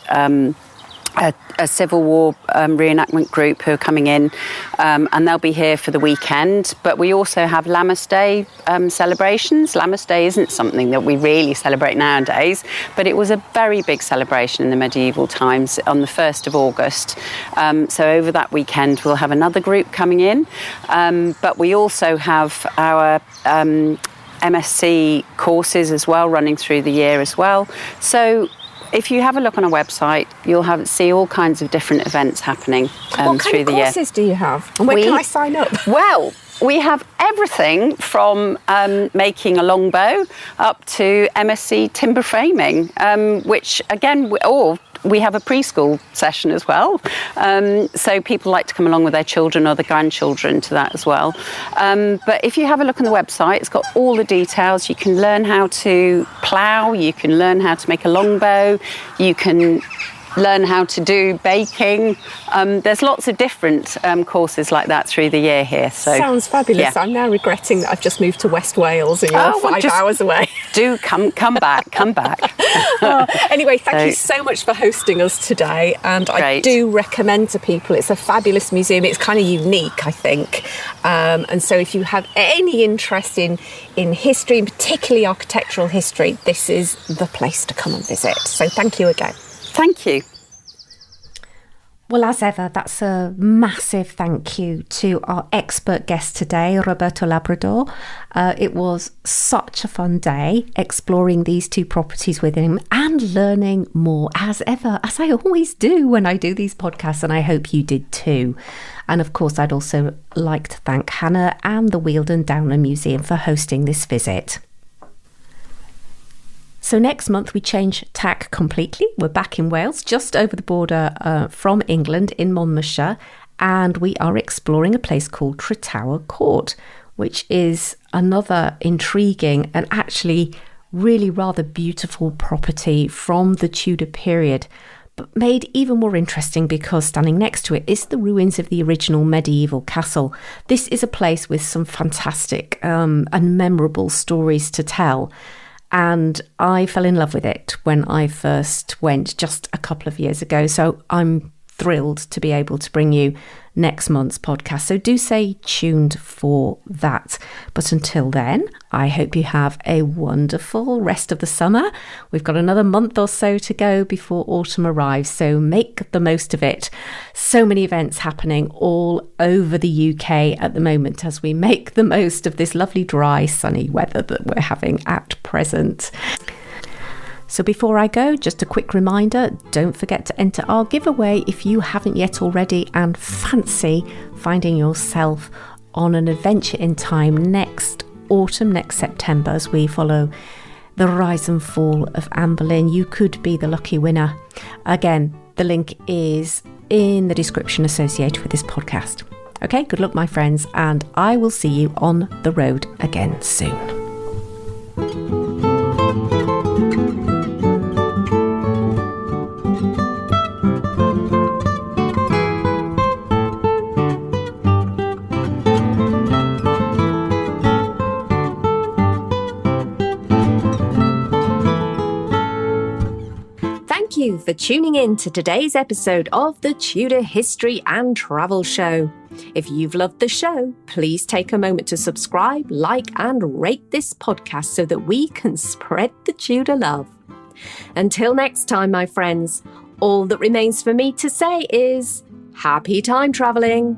Civil War reenactment group who are coming in, and they'll be here for the weekend. But we also have Lammas Day celebrations. Lammas Day isn't something that we really celebrate nowadays, but it was a very big celebration in the medieval times on the 1st of August. So over that weekend we'll have another group coming in, but we also have our MSc courses as well running through the year as well. So if you have a look on our website, you'll see all kinds of different events happening through the year. What kind of courses do you have? And where can I sign up? Well, we have everything from making a longbow up to MSc timber framing, which again, we have a preschool session as well. So people like to come along with their children or their grandchildren to that as well. But if you have a look on the website, it's got all the details. You can learn how to plough, you can learn how to make a longbow, you can learn how to do baking. There's lots of different courses like that through the year here. So sounds fabulous. Yeah. I'm now regretting that I've just moved to West Wales and you're 5 hours away. Do come back. Anyway, thank you so much for hosting us today, and great. I do recommend to people, it's a fabulous museum. It's kind of unique, I think, and so if you have any interest in history, and particularly architectural history, this is the place to come and visit. So thank you again. Thank you. Well, as ever, that's a massive thank you to our expert guest today, Roberto-Labrador. It was such a fun day exploring these two properties with him and learning more, as ever, as I always do when I do these podcasts, and I hope you did too. And of course, I'd also like to thank Hannah and the Weald and Downland Museum for hosting this visit. So next month we change tack completely. We're back in Wales, just over the border from England in Monmouthshire, and we are exploring a place called Tretower Court, which is another intriguing and actually really rather beautiful property from the Tudor period, but made even more interesting because standing next to it is the ruins of the original medieval castle. This is a place with some fantastic and memorable stories to tell. And I fell in love with it when I first went just a couple of years ago. So I'm thrilled to be able to bring you next month's podcast. So do stay tuned for that. But until then, I hope you have a wonderful rest of the summer. We've got another month or so to go before autumn arrives. So make the most of it. So many events happening all over the UK at the moment as we make the most of this lovely, dry, sunny weather that we're having at present. So before I go, just a quick reminder, don't forget to enter our giveaway if you haven't yet already and fancy finding yourself on an adventure in time next autumn, next September, as we follow the rise and fall of Anne Boleyn. You could be the lucky winner. Again, the link is in the description associated with this podcast. Okay, good luck, my friends, and I will see you on the road again soon. Thank you for tuning in to today's episode of the Tudor History and Travel Show. If you've loved the show, please take a moment to subscribe, like, and rate this podcast so that we can spread the Tudor love. Until next time, my friends, all that remains for me to say is happy time travelling.